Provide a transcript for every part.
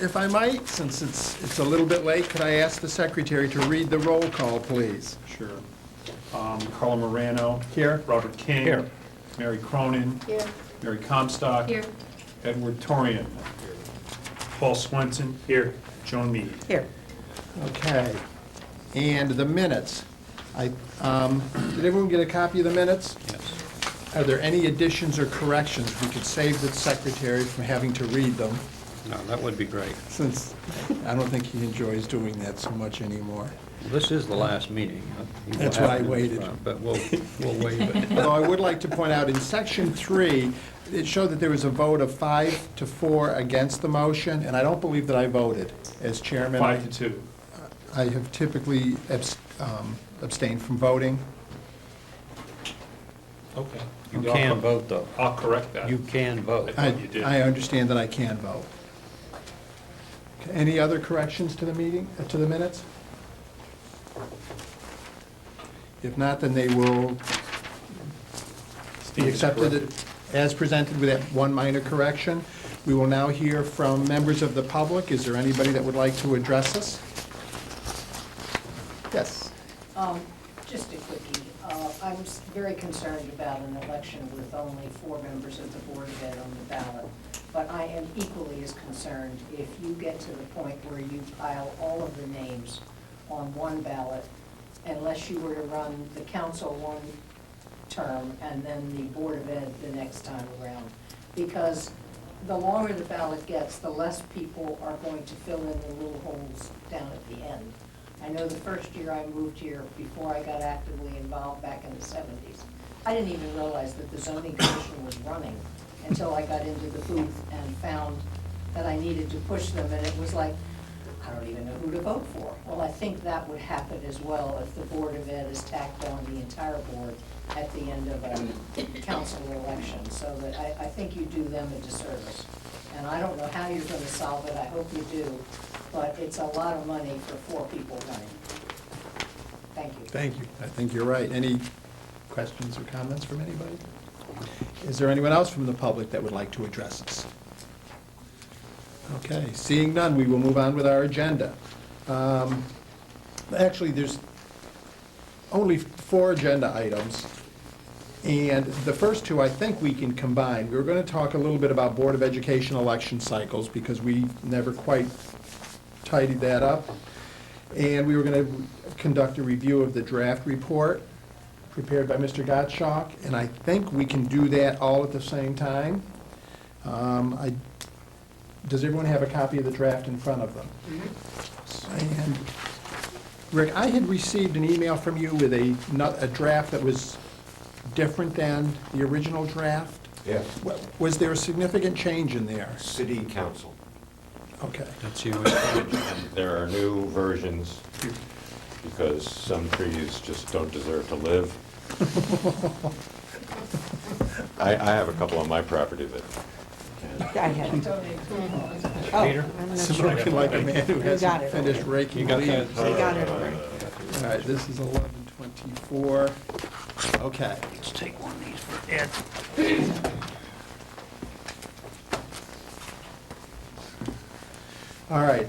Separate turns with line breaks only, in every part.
if I might, since it's a little bit late, could I ask the secretary to read the roll call, please?
Sure. Carla Morano.
Here.
Robert King.
Here.
Mary Cronin.
Here.
Mary Comstock.
Here.
Edward Torian. Paul Swenson. Here. Joan Mead.
Here.
Okay. And the minutes. Did everyone get a copy of the minutes?
Yes.
Are there any additions or corrections? We could save the secretary from having to read them,
No, that would be great.
since I don't think he enjoys doing that so much anymore.
This is the last meeting. You will
That's
have
why I
to,
waited.
But we'll waive it.
Although I would like to point out, in section 3, it showed that there was a vote of 5 to 4 against the motion, and I don't believe that I voted as chairman.
5 to 2.
I have typically abstained from voting.
Okay.
You can vote, though.
I'll correct that.
You can vote.
I thought you did.
I understand that I can vote. Okay, any other corrections to the meeting, to the minutes? If not, then they will be accepted as presented with that one minor correction. We will now hear from members of the public. Is there anybody that would like to address us? Yes.
Just a quickie. I'm very concerned about an election with only 4 members of the Board of Ed on the ballot. But I am equally as concerned if you get to the point where you pile all of the names on one ballot, unless you were to run the council one term and then the Board of Ed the next time around. Because the longer the ballot gets, the less people are going to fill in the little holes down at the end. I know the first year I moved here, before I got actively involved back in the 70s, I didn't even realize that the zoning commission was running until I got into the booth and found that I needed to push them, and it was like, I don't even know who to vote for. Well, I think that would happen as well if the Board of Ed is tacked on the entire board at the end of a council election, so that I think you do them a disservice. And I don't know how you're gonna solve it, I hope you do, but it's a lot of money for 4 people running. Thank you.
Thank you. I think you're right. Any questions or comments from anybody? Is there anyone else from the public that would like to address us? Okay, seeing none, we will move on with our agenda. Actually, there's only 4 agenda items, and the first 2 I think we can combine. We were going to talk a little bit about Board of Education election cycles, because we never quite tidied that up. And we were going to conduct a review of the draft report prepared by Mr. Gottschalk, and I think we can do that all at the same time. Does everyone have a copy of the draft in front of them? And Rick, I had received an email from you with a draft that was different than the original draft.
Yes,
Was there a significant change in there?
city council.
Okay.
That's you.
There are new versions because some trees just don't deserve to live. I have a couple on my property that
I had it.
Peter?
I'm not
It's
sure.
looking like a man who
You got
hasn't
it.
finished raking
You got
leaves.
that?
I got it already.
All right, this is 1124. Okay.
Let's take one of these for Ed.
All right.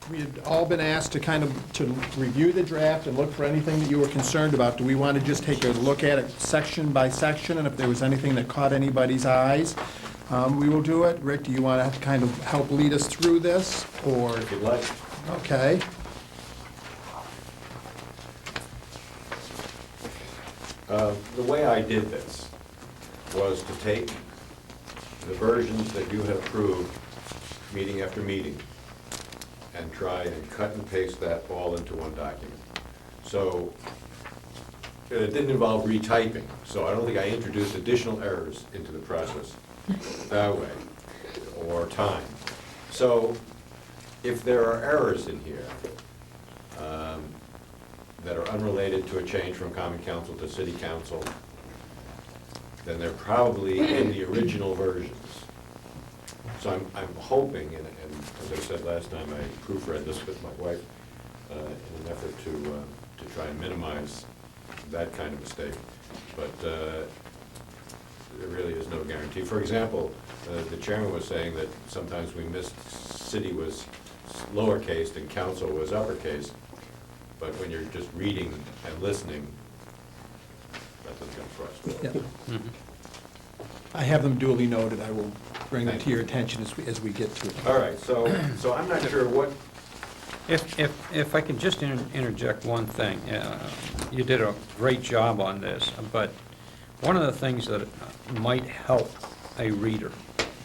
We had all been asked to kind of, to review the draft and look for anything that you were concerned about. Do we want to just take a look at it section by section, and if there was anything that caught anybody's eyes, we will do it? Rick, do you want to kind of help lead us through this, or?
if you'd like.
Okay.
The way I did this was to take the versions that you had approved meeting after meeting and try and cut and paste that all into one document. So it didn't involve retyping, so I don't think I introduced additional errors into the process that way, or time. So if there are errors in here that are unrelated to a change from common council to city council, then they're probably in the original versions. So I'm hoping, and as I said last time, I proofread this with my wife in an effort to try and minimize that kind of mistake. But there really is no guarantee. For example, the chairman was saying that sometimes we missed city was lowercase and council was uppercase, but when you're just reading and listening, that's what's gonna frustrate.
Yeah. I have them duly noted. I will bring them to your attention as we get to it.
All right, so I'm not sure what,
If I can just interject one thing, you did a great job on this, but one of the things that might help a reader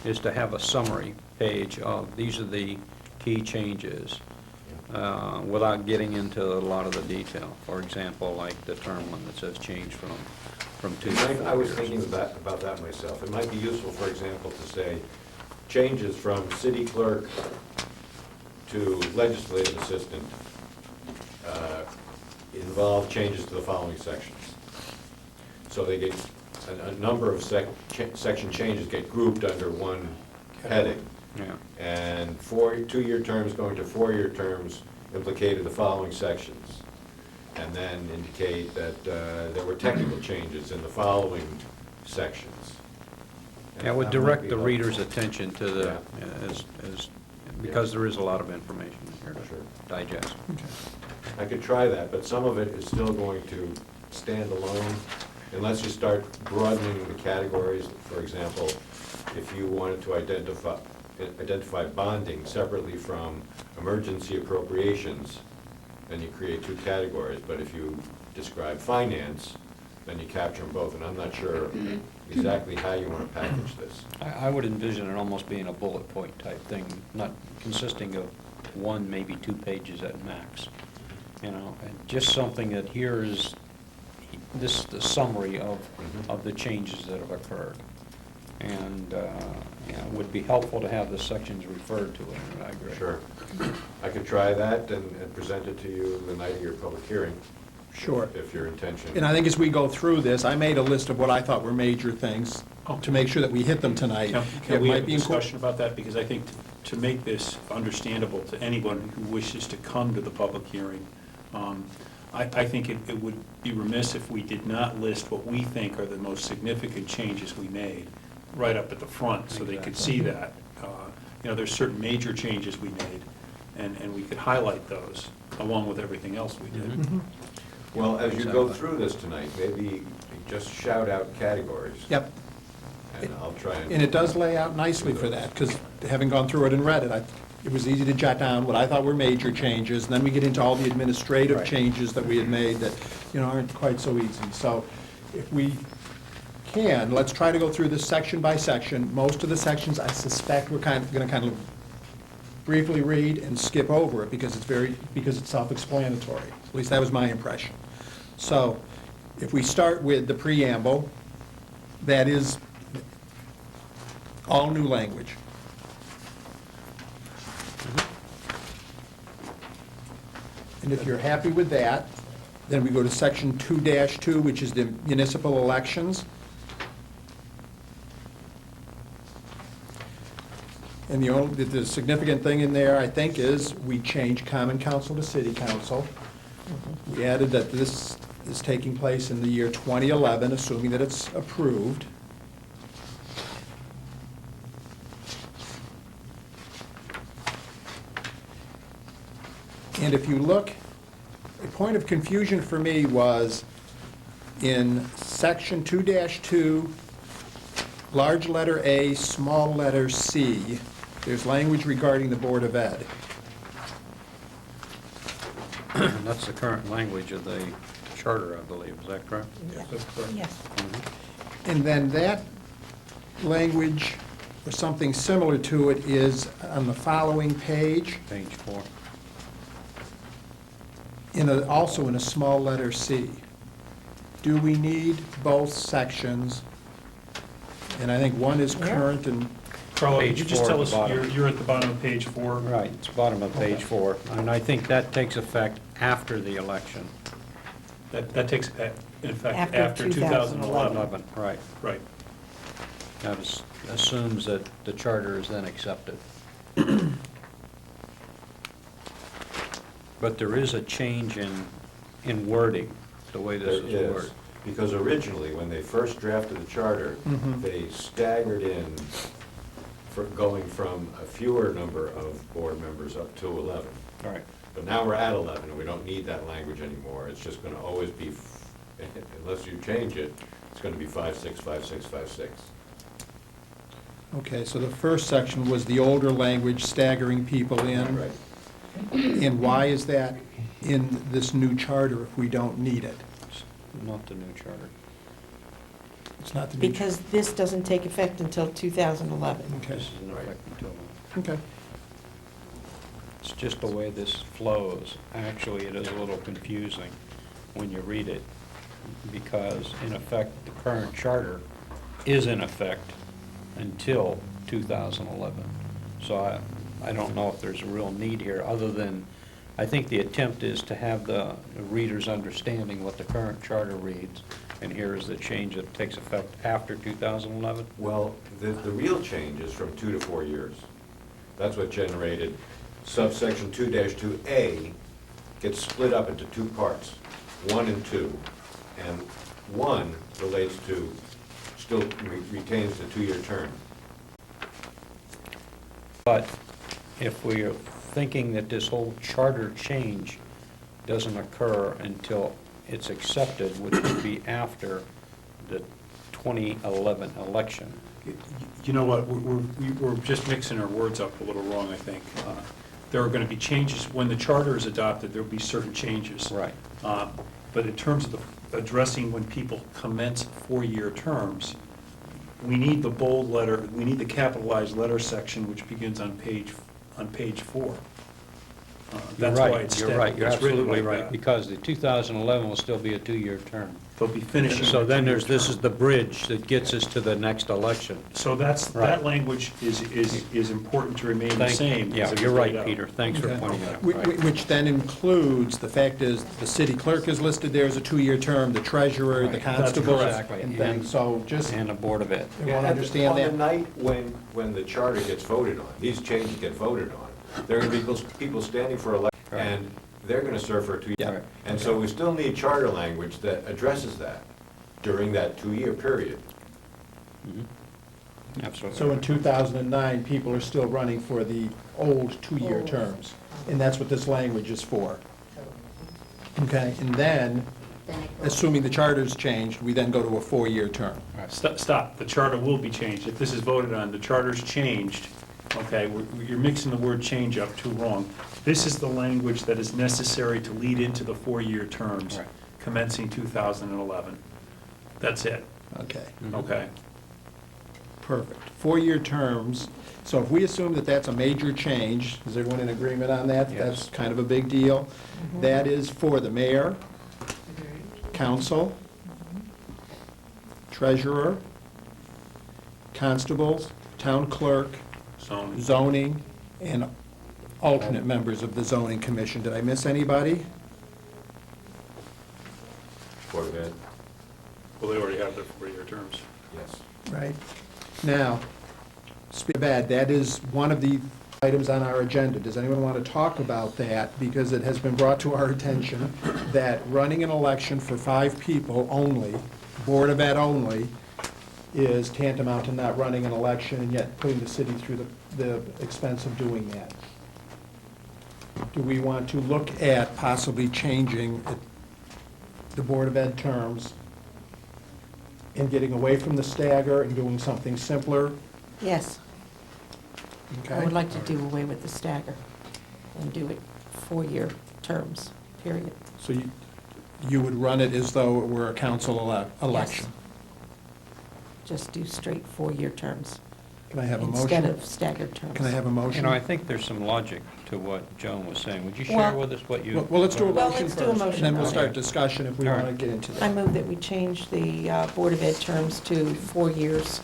is to have a summary page of, these are the key changes, without getting into a lot of the detail. For example, like the term one that says change from 2 to 4 years.
I was thinking about that myself. It might be useful, for example, to say, changes from city clerk to legislative assistant involve changes to the following sections. So they get, a number of section changes get grouped under one heading.
Yeah.
And 2-year terms going to 4-year terms implicated the following sections. And then indicate that there were technical changes in the following sections. And
That would
might
direct
be
the
helpful.
reader's attention to the,
Yeah.
because there is a lot of information here
Sure.
to digest.
I could try that, but some of it is still going to stand alone unless you start broadening the categories. For example, if you wanted to identify bonding separately from emergency appropriations, then you create 2 categories. But if you describe finance, then you capture them both. And I'm not sure exactly how you want to package this.
I would envision it almost being a bullet point type thing, not consisting of 1, maybe 2 pages at max. You know, and just something that here is, this is the summary of the changes that have occurred. And, it would be helpful to have the sections referred to in it, I agree.
Sure. I could try that and present it to you the night of your public hearing.
Sure.
If your intention.
And I think as we go through this, I made a list of what I thought were major things to make sure that we hit them tonight.
Can
It
we
might
have a
be
discussion about that? Because I think to make this understandable to anyone who wishes to come to the public hearing, I think it would be remiss if we did not list what we think are the most significant changes we made right up at the front, so they could see that. There's certain major changes we made, and we could highlight those along with everything else we did.
Mm-hmm.
Well, as you go through this tonight, maybe just shout out categories.
Yep.
And I'll try
And it does lay out nicely for that, because having gone through it and read it, it was easy to jot down what I thought were major changes, and then we get into all the administrative
Right.
changes that we had made that, aren't quite so easy. So if we can, let's try to go through this section by section. Most of the sections, I suspect, we're gonna kind of briefly read and skip over it because it's self-explanatory. At least that was my impression. So if we start with the preamble, that is all new language. And if you're happy with that, then we go to section 2-2, which is the municipal elections. And the significant thing in there, I think, is we changed common council to city council. We added that this is taking place in the year 2011, assuming that it's approved. And if you look, a point of confusion for me was in section 2-2, large letter A, small letter C, there's language regarding the Board of Ed.
And that's the current language of the charter, I believe, is that correct?
Yes.
And then that language, or something similar to it, is on the following page,
Page 4.
also in a small letter C. Do we need both sections? And I think one is current and,
Carla, could
Page
you just
4
tell
at
us,
the bottom.
you're at the bottom of page 4?
Right, it's bottom of page 4. And I think that takes effect after the election.
That takes effect
After
after 2011.
11, right.
Right.
That assumes that the charter is then accepted. But there is a change in wording, the way this
There
is
is.
worded.
Because originally, when they first drafted the charter, they staggered in for going from a fewer number of board members up to 11.
All right.
But now we're at 11, and we don't need that language anymore. It's just gonna always be, unless you change it, it's gonna be 5, 6, 5, 6, 5, 6.
Okay, so the first section was the older language staggering people in.
Right.
And why is that in this new charter if we don't need it?
Not the new charter.
It's not the new.
Because this doesn't take effect until 2011.
Okay,
This is in effect until,
okay.
it's just the way this flows. Actually, it is a little confusing when you read it, because in effect, the current charter is in effect until 2011. So I don't know if there's a real need here, other than, I think the attempt is to have the readers understanding what the current charter reads, and here is the change that takes effect after 2011.
Well, the real change is from 2 to 4 years. That's what generated subsection 2-2A gets split up into 2 parts, 1 and 2. And 1 relates to, still retains the 2-year term.
But if we are thinking that this whole charter change doesn't occur until it's accepted, which would be after the 2011 election.
You know what, we're just mixing our words up a little wrong, I think. There are going to be changes, when the charter is adopted, there'll be certain changes.
Right.
But in terms of addressing when people commence 4-year terms, we need the bold letter, we need the capitalized letter section, which begins on page 4. That's why it's
You're right, you're
it's written
absolutely
like
right,
that.
because the 2011 will still be a 2-year term.
They'll be finishing.
So
their
then
2-year
this is
term.
the bridge that gets us to the next election.
So
Right.
that language is important to remain the same.
Yeah,
as it
you're
was laid
right,
out.
Peter, thanks for
Okay.
pointing that out. Right.
Which then includes, the fact is, the city clerk is listed there as a 2-year term, the treasurer, the
Right.
constable.
That's
correct.
And then, so just,
And the Board of Ed.
you want to understand
On the
that?
night when the charter gets voted on, these changes get voted on, there are going to be people standing for election,
Right.
and they're going to serve for a 2
Yeah.
years. And so we still need charter language that addresses that during that 2-year period.
Absolutely.
So in 2009, people are still running for the old 2-year terms, and that's what this language is for. Okay, and then, assuming the charter's changed, we then go to a 4-year term.
Stop, the charter will be changed. If this is voted on, the charter's changed, okay, you're mixing the word change up too wrong. This is the language that is necessary to lead into the 4-year terms
Right.
commencing 2011. That's it,
Okay,
okay?
perfect. 4-year terms, so if we assume that that's a major change, is everyone in agreement on that?
Yes.
That's kind of a big deal. That is for the mayor, council, treasurer, constables, town clerk,
Zoning.
zoning, and alternate members of the zoning commission. Did I miss anybody?
Board of Ed?
Well, they already have their 4-year terms.
Yes.
Right. Now, speaking of that, that is one of the items on our agenda. Does anyone want to talk about that? Because it has been brought to our attention that running an election for 5 people only, Board of Ed only, is tantamount to not running an election and yet putting the city through the expense of doing that. Do we want to look at possibly changing the Board of Ed terms and getting away from the stagger and doing something simpler?
Yes, I
Okay?
would like to do away with the stagger and do it 4-year terms, period.
So you would run it as though it were a council election?
Just do straight 4-year terms
Can I have a motion?
instead of staggered terms.
Can I have a
You
motion?
know, I think there's some logic to what Joan was saying. Would you share
Well-
with us what you?
Well, let's do a
Well,
motion
let's
first.
do a motion
And then we'll
first.
start discussion if we
All
want to
right.
get into
I
that.
move that we change the Board of Ed terms to 4 years,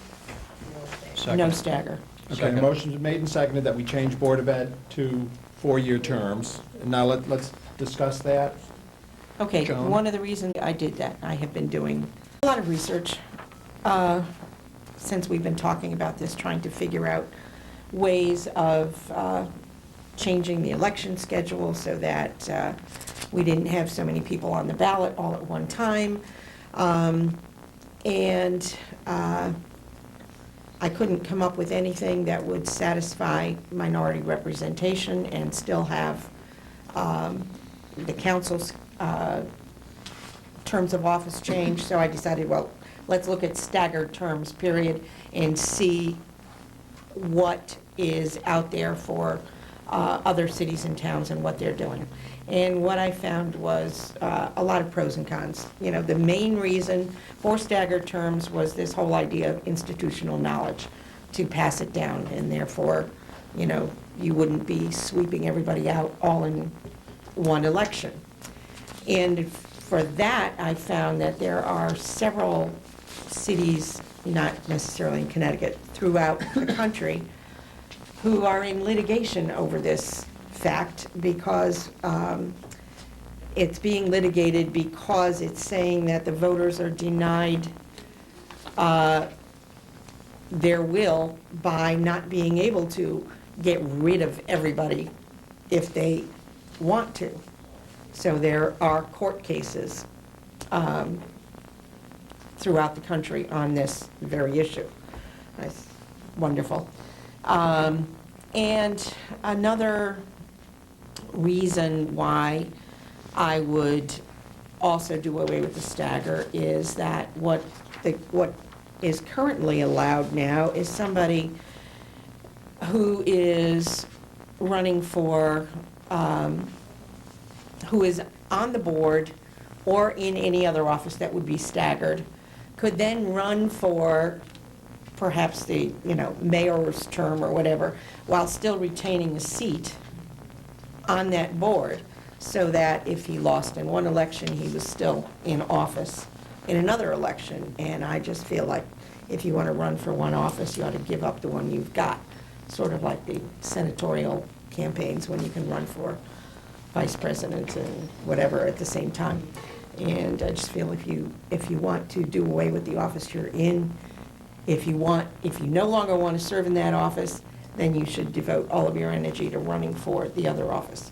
Second.
no stagger.
Okay, the
Second.
motion's made and seconded that we change Board of Ed to 4-year terms. And now let's discuss that.
Okay,
Joan?
one of the reasons I did that, I have been doing a lot of research since we've been talking about this, trying to figure out ways of changing the election schedule so that we didn't have so many people on the ballot all at one time. And I couldn't come up with anything that would satisfy minority representation and still have the council's terms of office change. So I decided, well, let's look at staggered terms, period, and see what is out there for other cities and towns and what they're doing. And what I found was a lot of pros and cons. You know, the main reason for staggered terms was this whole idea of institutional knowledge, to pass it down, and therefore, you know, you wouldn't be sweeping everybody out all in one election. And for that, I found that there are several cities, not necessarily in Connecticut, throughout the country, who are in litigation over this fact, because it's being litigated because it's saying that the voters are denied their will by not being able to get rid of everybody if they want to. So there are court cases throughout the country on this very issue. That's wonderful. And another reason why I would also do away with the stagger is that what is currently allowed now is somebody who is running for, who is on the board or in any other office that would be staggered, could then run for perhaps the, you know, mayor's term or whatever, while still retaining a seat on that board, so that if he lost in one election, he was still in office in another election. And I just feel like if you want to run for one office, you ought to give up the one you've got, sort of like the senatorial campaigns when you can run for vice president and whatever at the same time. And I just feel if you want to do away with the office you're in, if you no longer want to serve in that office, then you should devote all of your energy to running for the other office.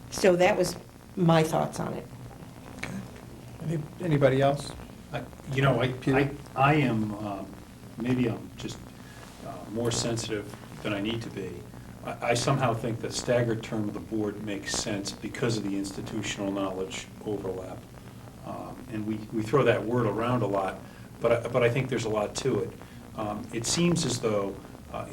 So that was my thoughts on it.
Anybody else?
You know,
Peter?
I am, maybe I'm just more sensitive than I need to be. I somehow think the staggered term of the board makes sense because of the institutional knowledge overlap. And we throw that word around a lot, but I think there's a lot to it. It seems as though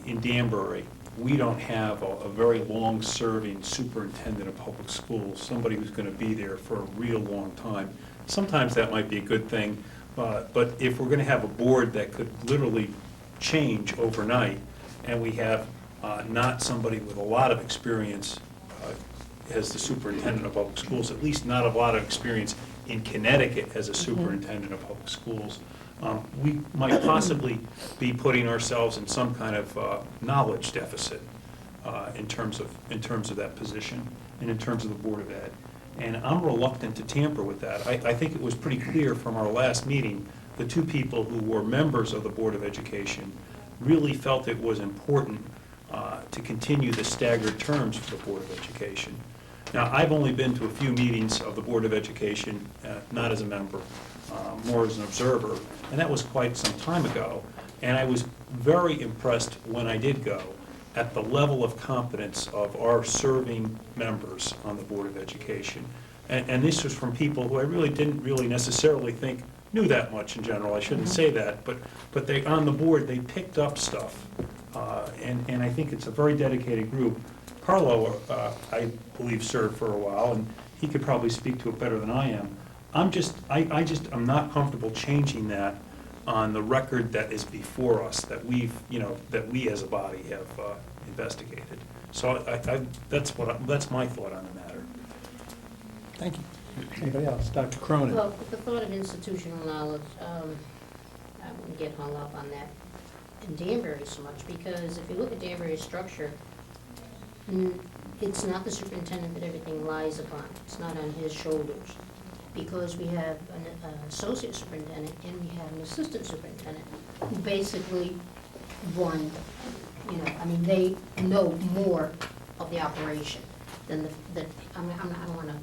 in Danbury, we don't have a very long-serving superintendent of public schools, somebody who's going to be there for a real long time. Sometimes that might be a good thing, but if we're going to have a board that could literally change overnight, and we have not somebody with a lot of experience as the superintendent of public schools, at least not a lot of experience in Connecticut as a superintendent of public schools, we might possibly be putting ourselves in some kind of knowledge deficit in terms of that position and in terms of the Board of Ed. And I'm reluctant to tamper with that. I think it was pretty clear from our last meeting, the two people who were members of the Board of Education really felt it was important to continue the staggered terms for the Board of Education. Now, I've only been to a few meetings of the Board of Education, not as a member, more as an observer, and that was quite some time ago. And I was very impressed when I did go at the level of competence of our serving members on the Board of Education. And this was from people who I really didn't necessarily think knew that much in general. I shouldn't say that, but they, on the board, they picked up stuff. And I think it's a very dedicated group. Carlo, I believe, served for a while, and he could probably speak to it better than I am. I'm not comfortable changing that on the record that is before us, that that we as a body have investigated. So that's my thought on the matter.
Thank you. Anybody else? Dr. Cronin?
Well, with the thought of institutional knowledge, I wouldn't get hung up on that in Danbury so much, because if you look at Danbury's structure, it's not the superintendent that everything lies upon. It's not on his shoulders, because we have an associate superintendent and we have an assistant superintendent who basically run, they know more of the operation than I don't want to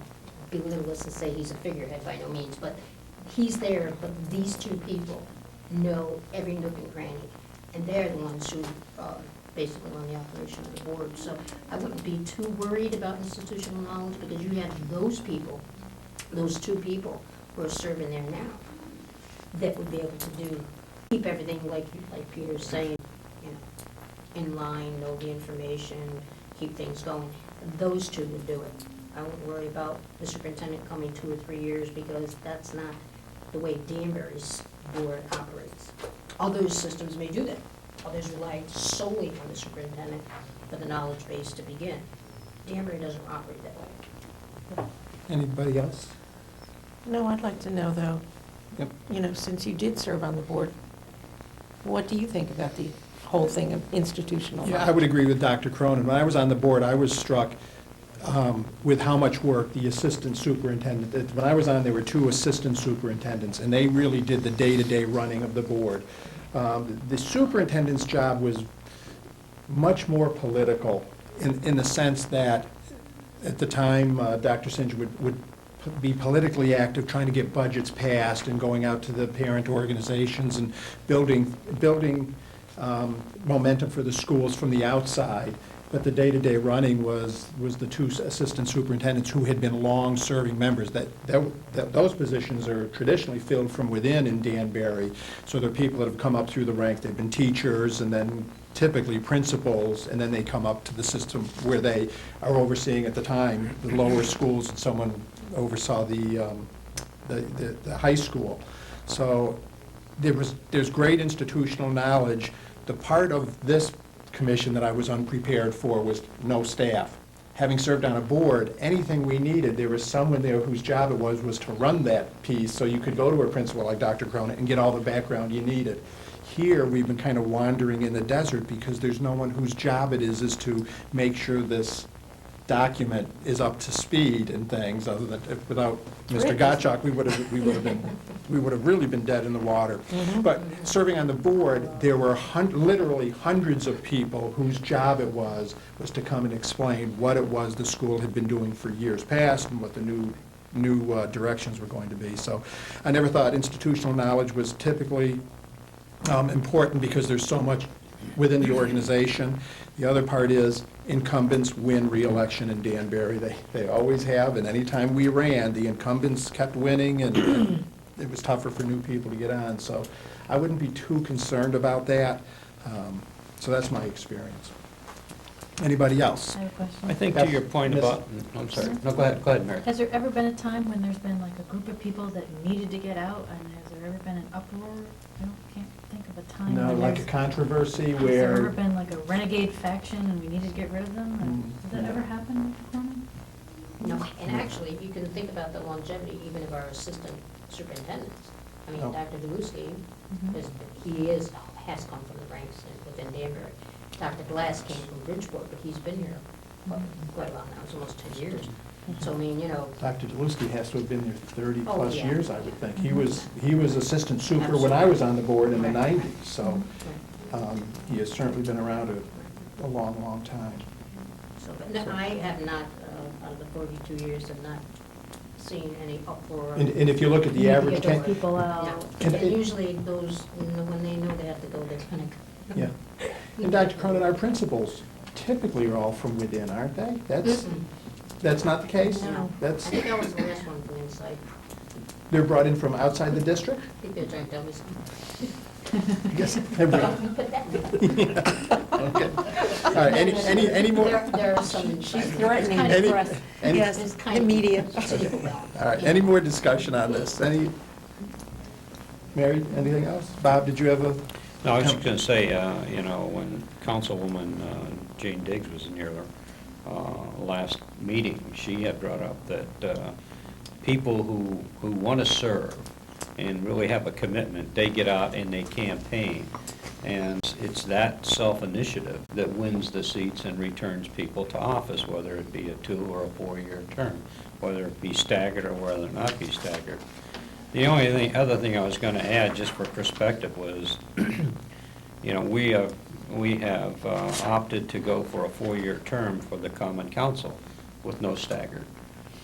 belittle this and say he's a figurehead by no means, but he's there, but these two people know every nook and cranny, and they're the ones who basically run the operation of the board. So I wouldn't be too worried about institutional knowledge, because you have those people, those two people who are serving there now, that would be able to keep everything like Peter's saying, you know, in line, know the information, keep things going. Those two would do it. I wouldn't worry about the superintendent coming 2 or 3 years, because that's not the way Danbury's board operates. Other systems may do that. Others rely solely on the superintendent for the knowledge base to begin. Danbury doesn't operate that way.
Anybody else?
No, I'd like to know, though,
Yep.
you know, since you did serve on the board, what do you think about the whole thing of institutional
Yeah, I
knowledge?
would agree with Dr. Cronin. When I was on the board, I was struck with how much work the assistant superintendent, when I was on, there were 2 assistant superintendents, and they really did the day-to-day running of the board. The superintendent's job was much more political in the sense that, at the time, Dr. Singe would be politically active, trying to get budgets passed and going out to the parent organizations and building momentum for the schools from the outside. But the day-to-day running was the 2 assistant superintendents who had been long-serving members. Those positions are traditionally filled from within in Danbury. So they're people that have come up through the ranks. They've been teachers and then typically principals, and then they come up to the system where they are overseeing, at the time, the lower schools, and someone oversaw the high school. So there's great institutional knowledge. The part of this commission that I was unprepared for was no staff. Having served on a board, anything we needed, there was someone there whose job it was to run that piece, so you could go to a principal like Dr. Cronin and get all the background you needed. Here, we've been kind of wandering in the desert because there's no one whose job it is to make sure this document is up to speed and things, other than, without Mr. Gottschalk, we would have really been dead in the water. But serving on the board, there were literally hundreds of people whose job it was to come and explain what it was the school had been doing for years past and what the new directions were going to be. So I never thought institutional knowledge was typically important, because there's so much within the organization. The other part is incumbents win re-election in Danbury. They always have, and anytime we ran, the incumbents kept winning, and it was tougher for new people to get on. So I wouldn't be too concerned about that. So that's my experience. Anybody else?
I have a question.
I think to your point
Yes.
about, I'm sorry, no, go ahead, Mary.
Has there ever been a time when there's been like a group of people that needed to get out, and has there ever been an uproar? Can't think of a time.
No,
when
like a
there's-
controversy
Has there ever
where,
been like a renegade faction and we needed to get rid of them? Did that
no.
ever happen, Norman?
No, and actually, if you can think about the longevity even of our assistant superintendents. I mean,
Oh.
Dr. Deluski,
Mhm.
has come from the ranks within Danbury. Dr. Glass came from Bridgeport, but he's been here quite a while now, it's almost 10 years. So, I mean, you know,
Dr. Deluski has to have been there 30-plus
Oh, yeah.
years, I would think. He was assistant super when I was on the board in the
Right.
90s, so he has certainly been around a long, long time.
so, but no, I have not, out of the 42 years, have not seen any uproar.
And if you look at
We
the
need to
average,
get those
ten-
people
No,
out.
And-
and usually those, when they know they have to go, they're gonna go.
yeah. And Dr. Cronin, our principals typically are all from within, aren't they? That's not the case?
No. I
That's,
think that was the last one from inside.
they're brought in from outside the district?
I think they're trying to tell me something.
I guess they're brought-
Put that way.
Okay. All right, any more?
There are some in
She's
China.
threatening.
Kind of
Any-
press.
any-
Yes,
It's kind of
immediate.
typical now.
All right, any more discussion on this? Mary, anything else? Bob, did you have a?
No, I was just going to say, you know, when Councilwoman Jane Diggs was in your last meeting, she had brought up that people who want to serve and really have a commitment, they get out and they campaign. And it's that self-initiative that wins the seats and returns people to office, whether it be a 2 or a 4-year term, whether it be staggered or whether it not be staggered. The only other thing I was going to add, just for perspective, was, you know, we have opted to go for a 4-year term for the Common Council with no staggered.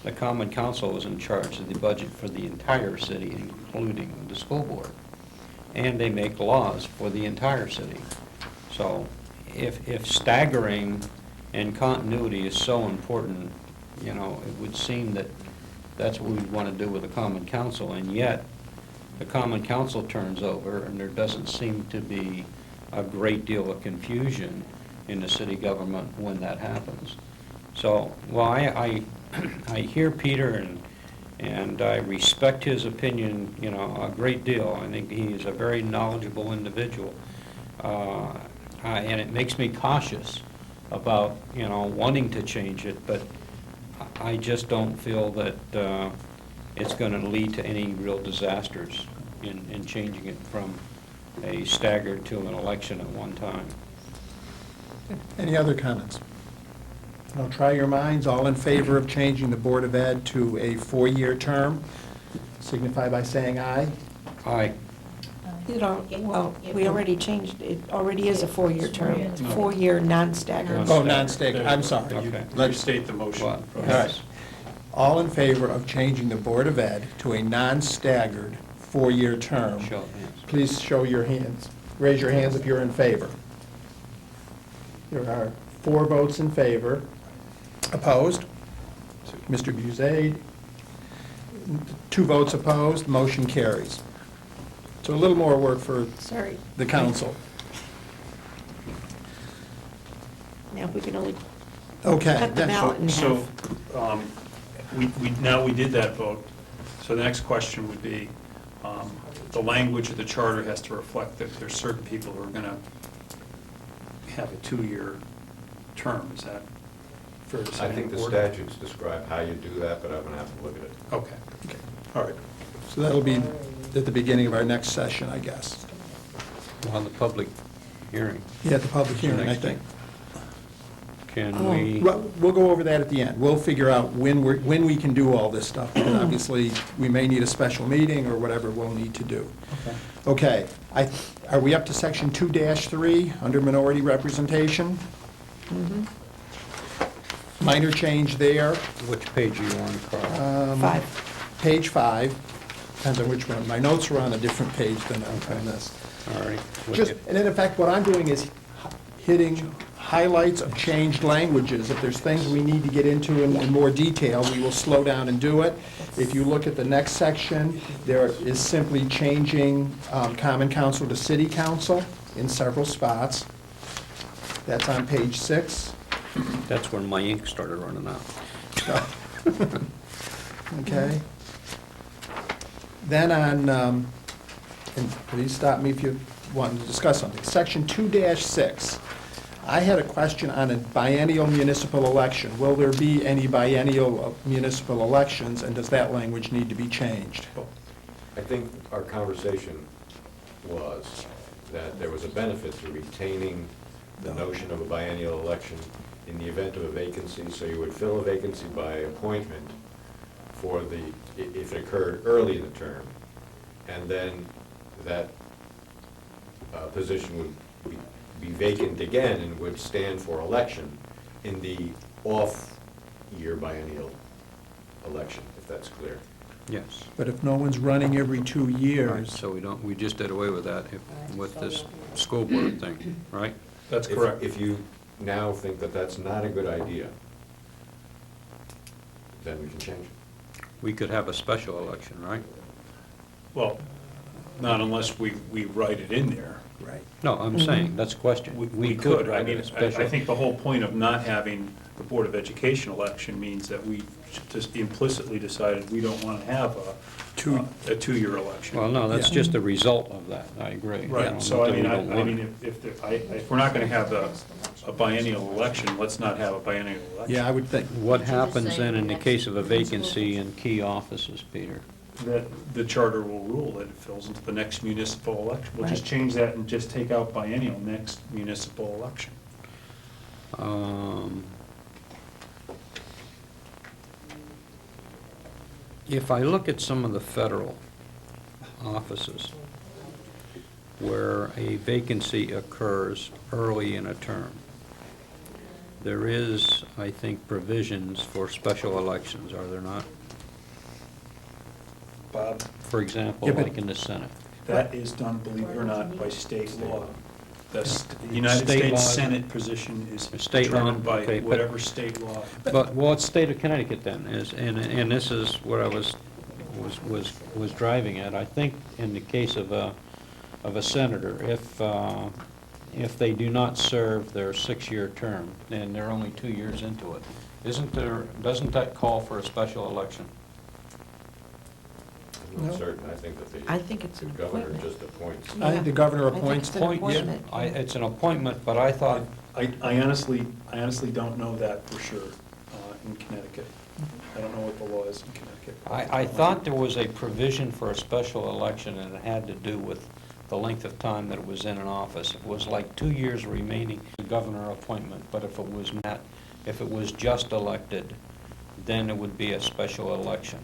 the common council is in charge of the budget for the entire city, including the school board. And they make laws for the entire city. So if staggering and continuity is so important, you know, it would seem that that's what we'd want to do with the common council, and yet the common council turns over, and there doesn't seem to be a great deal of confusion in the city government when that happens. So, well, I hear Peter, and I respect his opinion, you know, a great deal. I think he's a very knowledgeable individual. And it makes me cautious about, you know, wanting to change it, but I just don't feel that it's going to lead to any real disasters in changing it from a staggered to an election at one time.
Any other comments? Now try your minds. All in favor of changing the Board of Ed to a 4-year term, signify by saying aye.
Aye.
You know, well, we already changed, it already is a 4-year term,
Yeah.
4-year non-staggered.
Oh, non-staggered, I'm sorry.
You
Okay.
restate the motion.
Well,
All right. All in favor of changing the Board of Ed to a non-staggered 4-year term?
Show of hands.
Please show your hands. Raise your hands if you're in favor. There are 4 votes in favor. Opposed? Mr. Buzade. 2 votes opposed, motion carries. So a little more work for
Sorry.
the council.
Now, we can only
Okay.
cut the
then-
ballot in
So,
half.
now we did that vote, so the next question would be, the language of the charter has to reflect that there's certain people who are going to have a 2-year term, is that fair to say?
I think the
Board?
statutes describe how you do that, but I'm gonna have to look at it.
Okay, all right.
So that'll be at the beginning of our next session, I guess.
On the public hearing,
Yeah, at the public hearing, I
Next
think.
can
Oh.
we,
Well, we'll go over that at the end. We'll figure out when we can do all this stuff, because obviously, we may need a special meeting or whatever we'll need to do. Okay, are we up to section 2-3, under minority representation?
Mhm.
Minor change there,
which page are you on, Carl?
5.
page 5, depends on which one. My notes are on a different page than on this.
All right.
Just, and in effect, what I'm doing is hitting highlights of changed languages. If there's things we need to get into in more detail, we will slow down and do it. If you look at the next section, there is simply changing common council to city council in several spots. That's on page 6.
That's when my ink started running out.
Okay. Then on, and please stop me if you want to discuss something. Section 2-6, I had a question on a biennial municipal election. Will there be any biennial municipal elections, and does that language need to be changed?
I think our conversation was that there was a benefit to retaining the notion of a biennial election in the event of a vacancy, so you would fill a vacancy by appointment for the, if it occurred early in the term, and then that position would be vacant again and would stand for election in the off-year biennial election, if that's clear.
Yes.
But if no one's running every 2
Right,
years,
so we just did away with that with this school board thing, right?
That's
If-
correct.
If you now think that that's not a good idea, then we can change it.
We could have a special election, right?
Well, not unless we write it in there.
right.
No, I'm saying, that's a question.
We could, I
write
mean,
a special.
I think the whole point of not having the Board of Education election means that we just implicitly decided we don't want to have a 2-year election.
Well, no, that's
Yeah.
just a result of that, I agree.
Right, so I
Not that
mean,
we don't want it.
if we're not going to have a biennial election, let's not have a biennial election.
Yeah, I would think.
What happens then in the case of a vacancy in key offices, Peter?
That the charter will rule that it fills into the next municipal election. We'll just change that and just take out biennial, next municipal election.
If I look at some of the federal offices where a vacancy occurs early in a term, there is, I think, provisions for special elections, are there not?
Bob,
For example,
Yeah, but-
like in the Senate.
that is done, believe it or not, by state law. The United
State
States
law.
Senate position is
State law,
determined by
okay, but-
whatever state law.
But, well, it's state of Connecticut then, and this is what I was driving at. I think in the case of a senator, if they do not serve their 6-year term, and they're only 2 years into it, doesn't that call for a special election?
I'm not
No.
certain, I think that
I think it's
the
an
governor
appointment.
just appoints.
I think the governor
I think
appoints.
it's an appointment.
It's an appointment, but I thought,
I honestly don't know that for sure in Connecticut. I don't know what the law is in Connecticut.
I thought there was a provision for a special election, and it had to do with the length of time that it was in an office. It was like 2 years remaining, the governor appointment, but if it was just elected, then it would be a special election.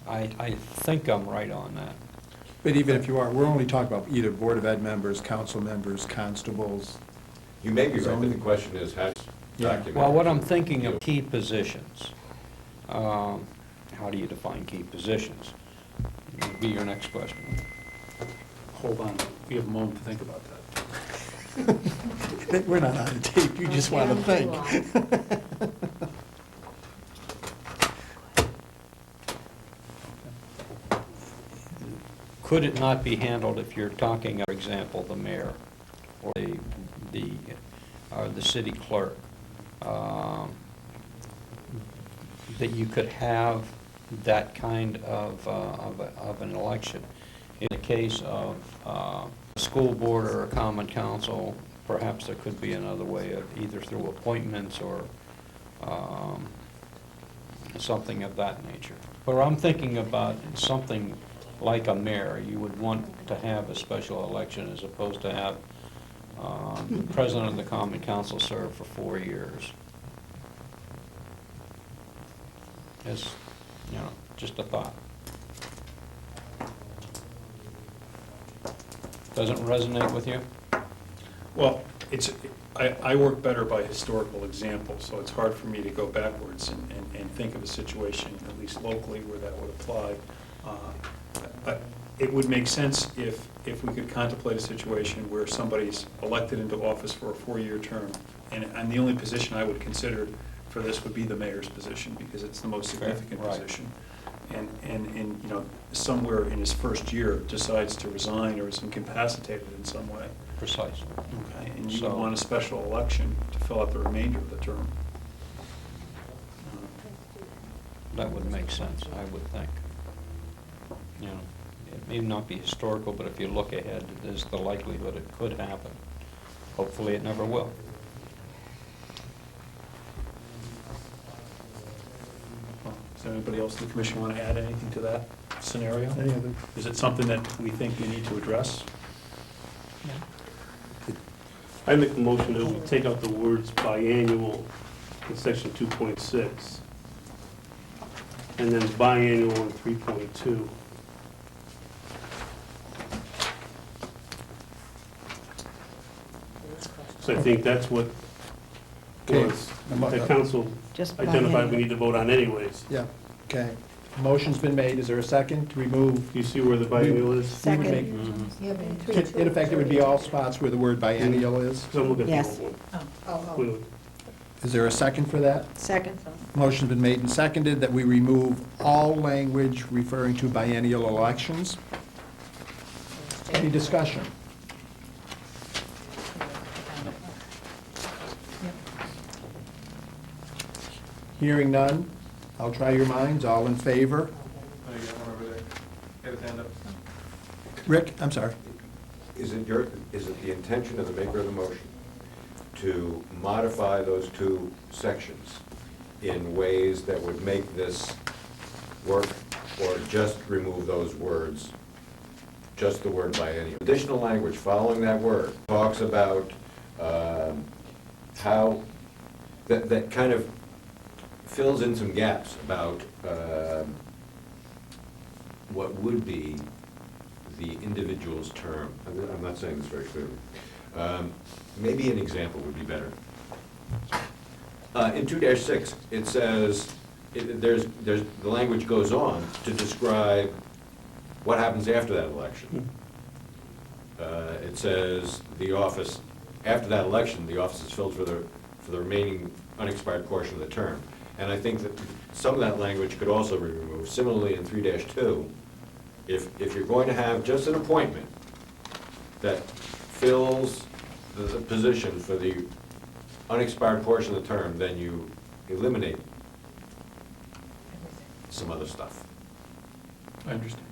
I think I'm right on that.
But even if you are, we're only talking about either Board of Ed members, council members, constables.
You may be right, but the question is how to
Yeah.
document.
Well, what I'm thinking of key positions. How do you define key positions? Would be your next question.
Hold on, we have a moment to think about that.
We're not on the tape, you just want to think.
Could it not be handled if you're talking, for example, the mayor or the city clerk? That you could have that kind of an election. In the case of a school board or a common council, perhaps there could be another way of either through appointments or something of that nature. But I'm thinking about something like a mayor. You would want to have a special election as opposed to have the president of the common council serve for 4 years. As, just a thought. Doesn't resonate with you?
Well, I work better by historical examples, so it's hard for me to go backwards and think of a situation, at least locally, where that would apply. It would make sense if we could contemplate a situation where somebody's elected into office for a 4-year term, and the only position I would consider for this would be the mayor's position, because it's the most significant
Right.
position. And somewhere in his first year decides to resign or is incapacitated in some way.
Precisely.
Okay, and you
So-
would want a special election to fill out the remainder of the term.
That would make sense, I would think. It may not be historical, but if you look ahead, there's the likelihood it could happen. Hopefully, it never will.
Does anybody else in the commission want to add anything to that scenario?
Any other?
Is it something that we think we need to address?
I make a motion that we take out the words biannual in section 2.6, and then biannual in 3.2. So I think that's what
Okay.
was, the council
Just
identified we
biannual.
need to vote on anyways.
Yeah, okay. Motion's been made, is there a second to remove?
Do you see where the biennial is?
Second.
Yeah, but in
In effect, it would be all spots where the word biennial is.
Because I'm looking at
Yes.
the old
Oh,
one.
oh.
Is there a second for that?
Second.
Motion's been made and seconded that we remove all language referring to biennial elections. Any discussion? Hearing none, I'll try your minds, all in favor? Rick, I'm sorry.
Is it the intention of the maker of the motion to modify those two sections in ways that would make this work, or just remove those words, just the word biennial? Additional language following that word talks about how, that kind of fills in some gaps about what would be the individual's term. I'm not saying this very clearly. Maybe an example would be better. In 2-6, it says, the language goes on to describe what happens after that election. It says the office, after that election, the office is filled for the remaining unexpired portion of the term. And I think that some of that language could also be removed. Similarly, in 3-2, if you're going to have just an appointment that fills the position for the unexpired portion of the term, then you eliminate some other stuff.
I understand.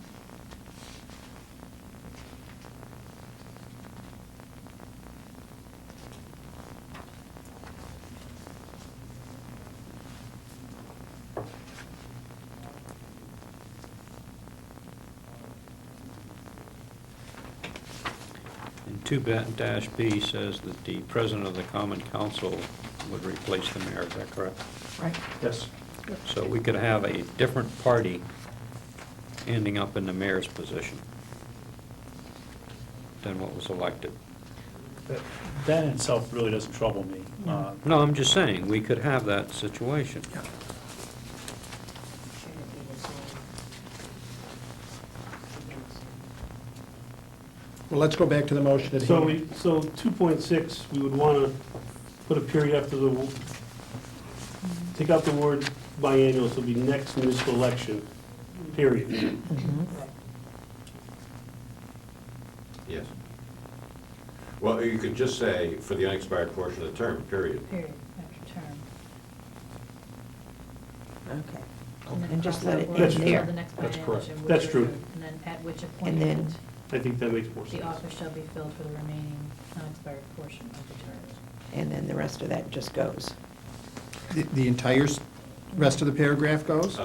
And 2-B says that the president of the common council would replace the mayor, is that correct?
Right.
Yes.
So we could have a different party ending up in the mayor's position than what was elected.
That in itself really doesn't trouble me.
No, I'm just saying, we could have that situation.
Shouldn't be the same.
Well, let's go back to the motion at
So
hand.
so 2.6, we would want to put a period after take out the word biennial, so it'll be next municipal election, period.
Yes. Well, you could just say, for the unexpired portion of the term, period.
Period, after term.
Okay. And just let it
That's
end
true.
there.
The next
That's
biennial
correct.
shall be
That's true.
And then at which
And then-
appointment,
I think that makes more sense.
the office shall be filled for the remaining unexpired portion of the term.
And then the rest of that just goes.
The entire rest of the paragraph goes?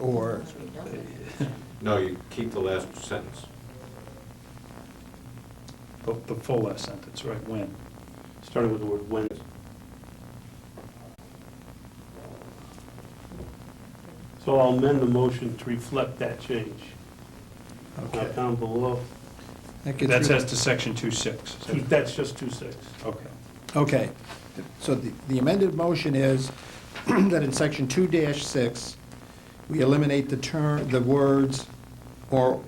Or,
It's redundant.
No, you keep the last sentence.
The full last sentence, right, when?
Starting with the word when. So I'll amend the motion to reflect that change. Now
okay.
down below,
That gets
That
rid-
says to section 2-6.
that's just 2.6.
Okay.
Okay, so the amended motion is that in section 2-6, we eliminate the words or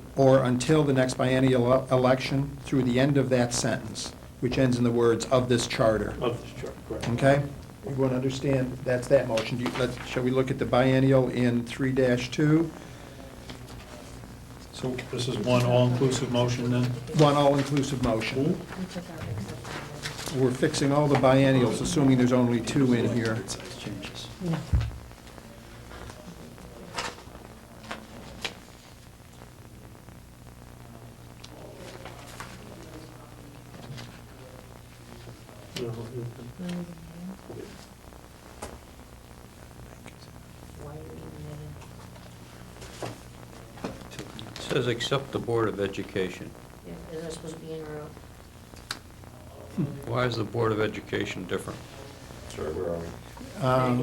until the next biennial election through the end of that sentence, which ends in the words of this charter.
Of this chart, correct.
Okay? Everyone understand, that's that motion. Shall we look at the biennial in 3-2?
So this is one all-inclusive motion then?
One all-inclusive motion.
We took out except for
We're fixing all the biennials, assuming there's only two in here.
Size changes.
No,
Why are we even
It says, except the Board of Education.
is that supposed to be in or out?
Why is the Board of Education different?
Sorry, where are we?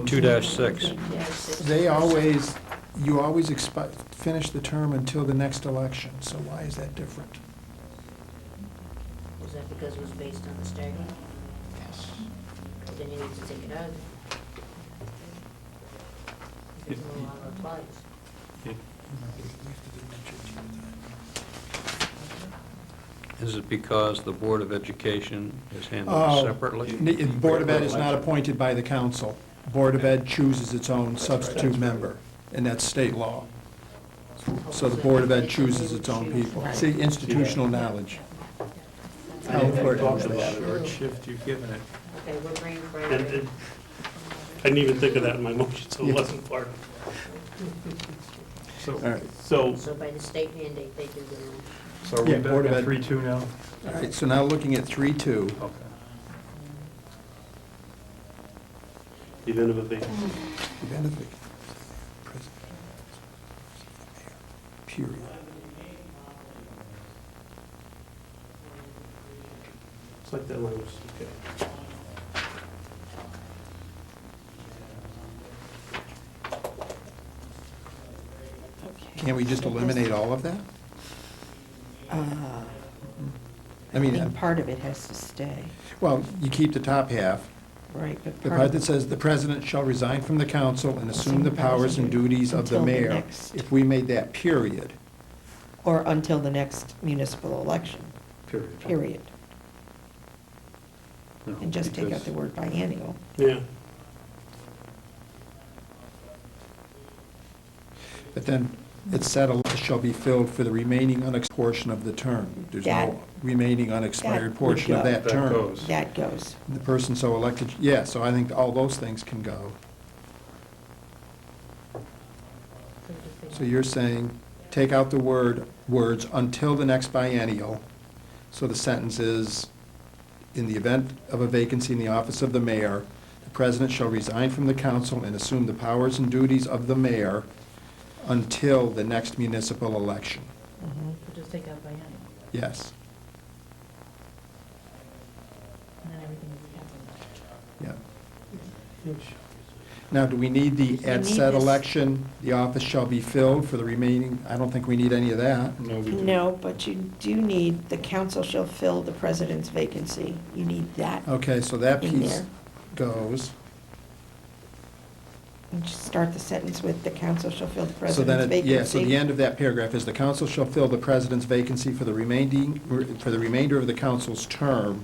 2-6.
They you always finish the term until the next election, so why is that different?
Was that because it was based on the stagger?
Yes.
Then you need to take it out. If it no longer applies.
Is it because the Board of Education is handled
Oh,
separately?
The Board of Ed is not appointed by the council. Board of Ed chooses its own substitute member, and that's state law. So the Board of Ed chooses its own people. See, institutional knowledge. How important is that?
Short shift you're giving it.
Okay, we're brain
And
fried.
I didn't even think of that in my motion, so it wasn't part of
All right,
it. So,
So by the state mandate, they do their own.
So are
Yeah,
we
Board
back
of
at
Ed.
3-2 now?
all right, so now looking at 3-2.
Okay.
event of a vacancy.
Benefit. Period.
It's like that language, okay.
Can't we just eliminate all of that? I
I
mean,
think part of it has to stay.
well, you keep the top half,
Right, but
The
part
part
of
that says the president shall resign from the council and assume the powers and duties of the
Until the
mayor.
next.
If we made that period,
Or until the next municipal election,
Period.
period.
No,
And just take out
because-
the word biennial.
Yeah,
but then it said shall be filled for the remaining unexpired portion of the term. There's
That-
no remaining
that
unexpired
would
portion of
go.
that
That
term.
goes.
That goes.
The person so elected, yeah, so I think all those things can go. So you're saying, take out the words until the next biennial, so the sentence is, in the event of a vacancy in the office of the mayor, the president shall resign from the council and assume the powers and duties of the mayor until the next municipal election.
So just take out biennial,
Yes,
and then everything is capitalized.
yeah. Now, do we need the
We
at
need
said
this-
election, the office shall be filled for the remaining, I don't think we need any of that.
No, we do.
No, but you do need, the council shall fill the president's vacancy. You need that
Okay, so that
in
piece
there.
goes.
And just start the sentence with the council shall fill the
So
president's
then,
vacancy.
yeah, so the end of that paragraph is the council shall fill the president's vacancy for the remainder of the council's term.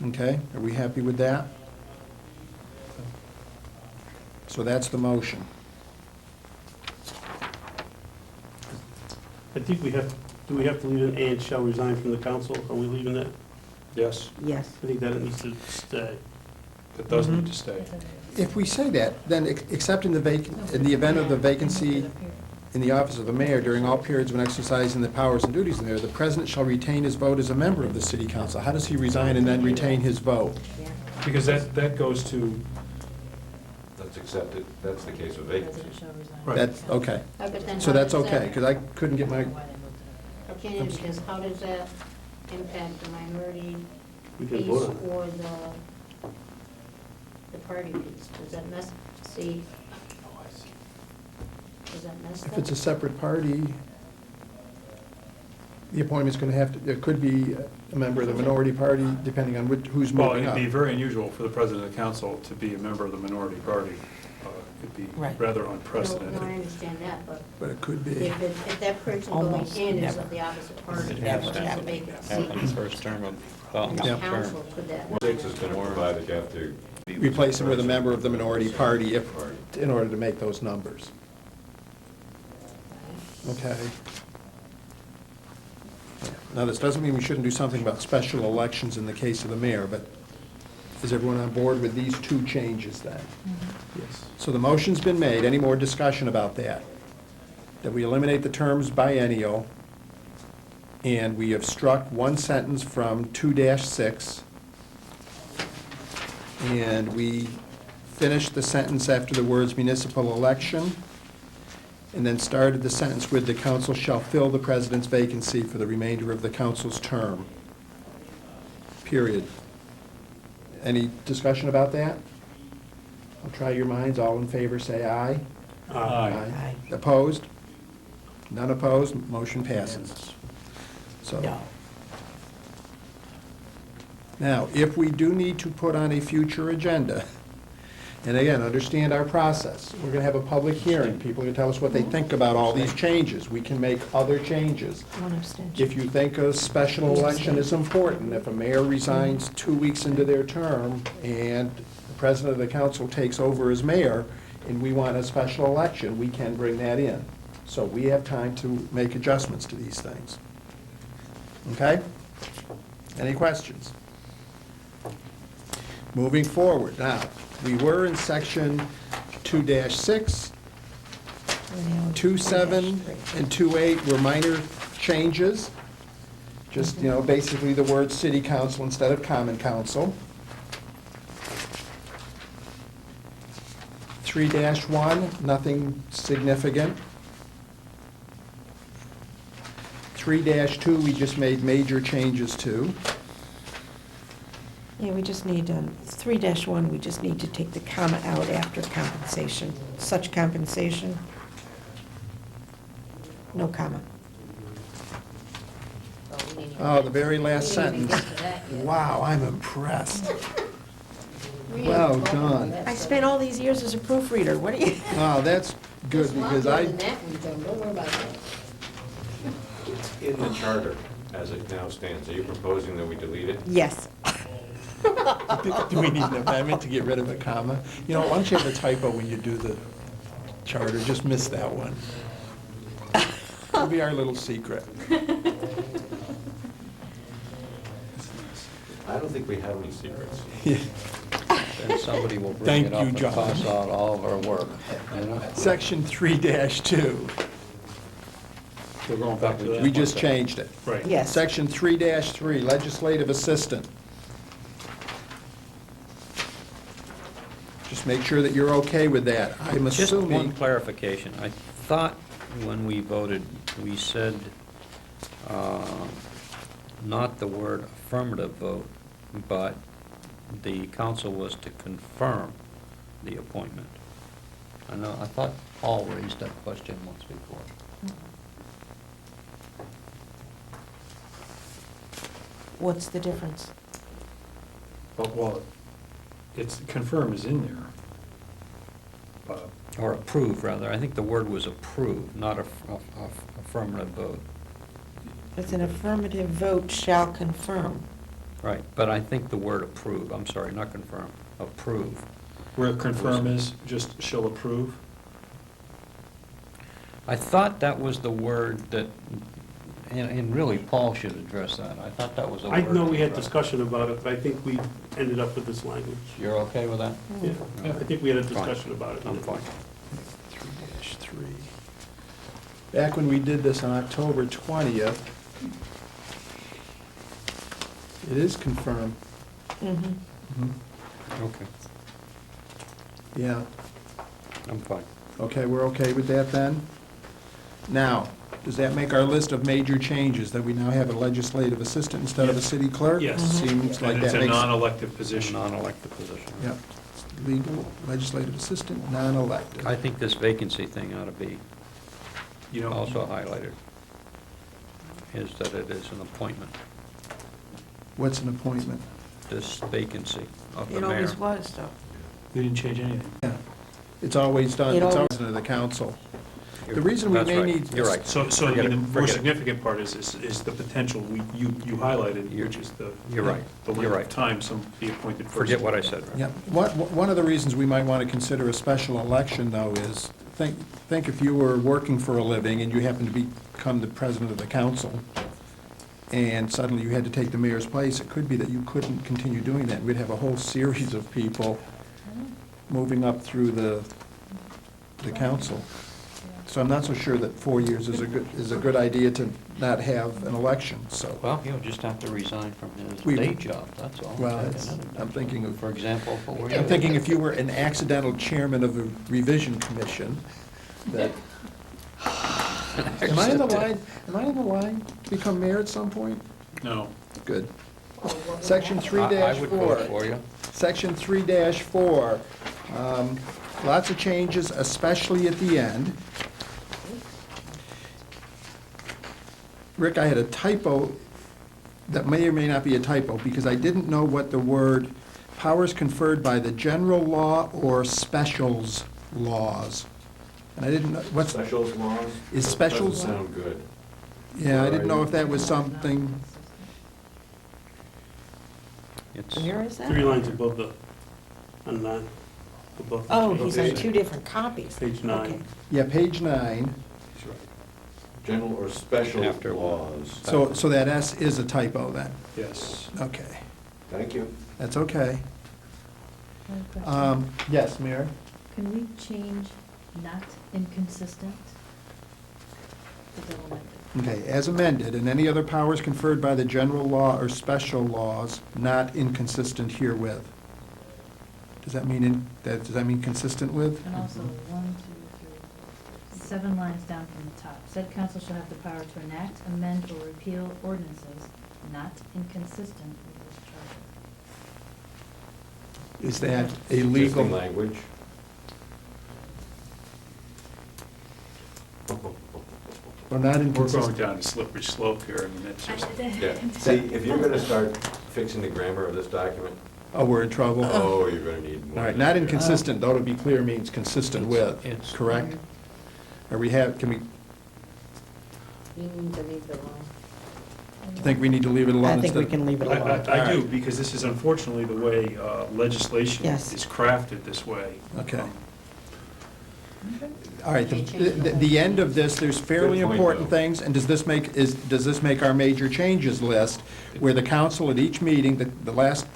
Okay, are we happy with that? So that's the motion.
I think we have, do we have to leave it and shall resign from the council? Are we leaving that?
Yes,
Yes.
I think that needs to stay.
that does need to stay.
If we say that, then except in the event of the vacancy in the office of the mayor during all periods when exercising the powers and duties of the mayor, the president shall retain his vote as a member of the city council. How does he resign and then retain his vote?
Because that goes to,
That's accepted, that's the case with vacancies.
President shall resign.
Right.
That's, okay.
But then
So
how
that's
does
okay,
that-
because I couldn't get my,
Why they moved it.
Okay, because how does that impact the minority
We can
piece
vote on it.
or the party piece? Does that mess, see? Does that mess
if
that?
it's a separate party, the appointment's going to have to, there could be a member of the minority party, depending on who's
well,
moving
it'd
up.
be very unusual for the president of the council to be a member of the minority party. It'd be
Right.
rather
No, I
unprecedented.
understand that, but
But it could be.
if that person going
Almost
in is
never.
of the opposite party,
It
that
has
was
to
a vacant
happen
seat.
first term of, well,
The
Yeah.
council, could that?
Six is going to provide that you have to.
Replace him with a member of the minority party if, in order to make those numbers. Okay. Now, this doesn't mean we shouldn't do something about special elections in the case of the mayor, but is everyone on board with these two changes then?
Yes.
So the motion's been made. Any more discussion about that? That we eliminate the terms biennial, and we have struck one sentence from 2-6, and we finished the sentence after the words municipal election, and then started the sentence with the council shall fill the president's vacancy for the remainder of the council's term. Period. Any discussion about that? I'll try your minds. All in favor, say aye.
Aye.
Opposed? None opposed? Motion passes. So,
No.
now, if we do need to put on a future agenda, and again, understand our process, we're gonna have a public hearing, people are gonna tell us what they think about all these changes, we can make other changes.
One abstention.
If you think a special election is important, if a mayor resigns 2 weeks into their term and the president of the council takes over as mayor, and we want a special election, we can bring that in. So we have time to make adjustments to these things. Okay? Any questions? Moving forward, now, we were in section 2-6, 2-7, and 2-8 were minor changes. Just, you know, basically the word city council instead of common council. 3-1, nothing significant. 3-2, we just made major changes to.
Yeah, we just need, 3-1, we just need to take the comma out after compensation. Such compensation. No comma.
Well, we didn't even
Oh,
get-
the very last
we didn't even
sentence.
get to that yet.
Wow, I'm impressed.
Really
Well
talking
done.
about that
I
stuff.
spent all these years as a proofreader, what do you?
Oh, that's good,
There's a lot
because
more
I,
than that we've done, don't worry about that.
It's in the charter as it now stands. Are you proposing that we delete it?
Yes.
do we need an amendment to get rid of a comma? You know, once you have a typo when you do the charter, just miss that one. It'll be our little secret.
I don't think we have any secrets.
And somebody will bring
Thank
it up
you,
and
John.
toss out all of our work, you know?
Section 3-2,
We're going back to that.
we just changed it.
Right.
Yes.
Section 3-3, legislative assistant. Just make sure that you're okay with that. I'm
Just one
assuming,
clarification. I thought when we voted, we said not the word affirmative vote, but the council was to confirm the appointment. I thought Paul raised that question once before.
What's the difference?
Well, it's, confirm is in there. Bob.
Or approve, rather. I think the word was approve, not affirmative vote.
It's an affirmative vote shall confirm.
Right, but I think the word approve, I'm sorry, not confirm, approve.
Where confirm is, just shall approve.
I thought that was the word that, and really Paul should address that. I thought that was a word.
I know we had
to address.
discussion about it, but I think we ended up with this language.
You're okay with that?
Yeah, I think we had a
Fine.
discussion about it.
I'm fine.
3-3. Back when we did this on October 20th, it is confirmed.
Mm-hmm.
Okay,
Yeah.
I'm fine.
Okay, we're okay with that then? Now, does that make our list of major changes, that we now have a legislative assistant instead of a
Yes.
city clerk?
Yes.
Seems like
And it's
that
a
makes...
non-elected position.
Non-elected position.
Yep. Legal, legislative assistant, non-elected.
I think this vacancy thing ought to be
You know,
also highlighted, is that it is an appointment,
What's an appointment?
this vacancy of the
It
mayor.
always was, though.
we didn't change anything.
Yeah. It's always done,
It
it's
always-
always under the council. The reason we
That's
may
right.
need...
You're right.
So I
Forget
mean,
it.
the more
Forget it.
significant part is the potential you highlighted,
You're-
which is the.
you're right.
The
You're
length
right.
of time some, the appointed person.
Forget what I said.
Yeah, one of the reasons we might want to consider a special election, though, is, think if you were working for a living and you happened to become the president of the council, and suddenly you had to take the mayor's place, it could be that you couldn't continue doing that. We'd have a whole series of people moving up through the council. So I'm not so sure that 4 years is a good idea to not have an election, so.
Well, he'll just have to resign from his
We-
day job, that's all.
Well, I'm thinking of...
For example, for.
I'm thinking if you were an accidental chairman of a revision commission, that, am I in the line to become mayor at some point?
No.
Good. Section
I would vote
3-4.
for you.
Section 3-4, lots of changes, especially at the end. Rick, I had a typo that may or may not be a typo, because I didn't know what the word powers conferred by the general law or specials laws. And I didn't know, what's,
Specials laws?
Is specials-
Doesn't sound good.
yeah, I didn't know if that was something,
It's,
Where is that?
3 lines above the, on that, above. the
Oh,
page.
he's on 2 different copies.
Page 9.
Okay.
yeah, page 9.
That's right. General or special
After
laws.
So that S is a typo then?
Yes.
Okay,
Thank you.
that's okay.
I have a question.
Yes, Mary?
Can we change not inconsistent? To double negative.
Okay, as amended, and any other powers conferred by the general law or special laws not inconsistent herewith. Does that mean consistent with?
And also, 1, 2, 3, 7 lines down from the top. Said council shall have the power to enact, amend, or repeal ordinances not inconsistent with this charter.
Is that a legal?
Existing language.
Or not
We're going
inconsistent?
down a slippery slope here, I mean, that's just,
Yeah, see, if you're gonna start fixing the grammar of this document,
Oh, we're in trouble?
oh, you're gonna need more.
All right, not inconsistent, though, to be clear, means consistent with,
It's-
correct? Or can we,
You need to leave it alone.
do you think we need to leave it alone?
I think we
instead-
can leave it
I
alone.
I do, because this is unfortunately the way legislation
Yes.
is crafted this way.
Okay. All right, the end of this, there's fairly
Good point,
important
though.
things, and does this make our major changes list, where the council at each meeting, the last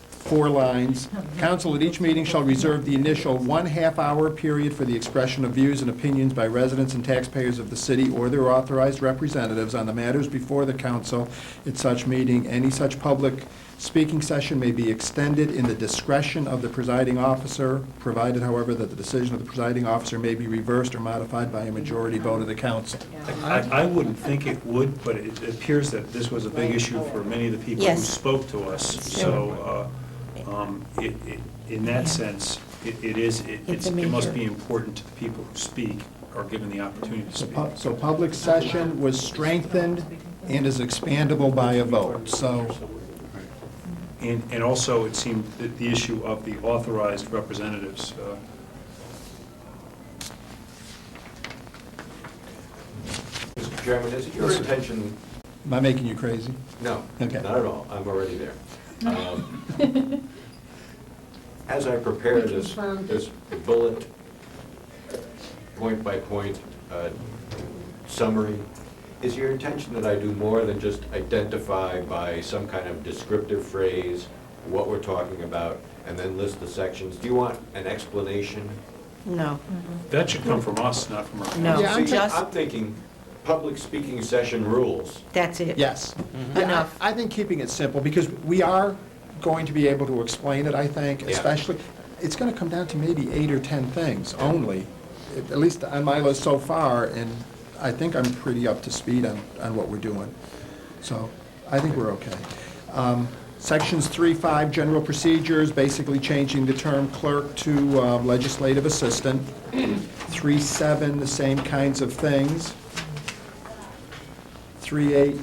4 lines, council at each meeting shall reserve the initial 1/2-hour period for the expression of views and opinions by residents and taxpayers of the city or their authorized representatives on the matters before the council at such meeting. Any such public speaking session may be extended in the discretion of the presiding officer, provided, however, that the decision of the presiding officer may be reversed or modified by a majority vote of the council.
I wouldn't think it would, but it appears that this was a big issue for many of the people who
Yes.
spoke to us. So, in that sense,
It's a
it must
major-
be important to the people who speak, or given the opportunity to speak.
So public session was strengthened and is expandable by a vote, so,
And also, it seemed that the issue of the authorized representatives,
Mr. Chairman, is it your intention,
am I making you crazy?
no,
Okay.
not at all, I'm already there. As I prepare this bullet, point-by-point summary, is your intention that I do more than just identify by some kind of descriptive phrase what we're talking about, and then list the sections? Do you want an explanation?
No.
that should come from us, not from our.
No.
Yeah, I'm
See,
just-
I'm thinking public speaking session rules.
That's it.
Yes. Yeah,
Enough.
I think keeping it simple, because we are going to be able to explain it, I think,
Yeah.
especially, it's going to come down to maybe 8 or 10 things only, at least on my list so far, and I think I'm pretty up to speed on what we're doing. So I think we're okay. Sections 3.5, general procedures, basically changing the term clerk to legislative assistant. 3.7, the same kinds of things. 3.8,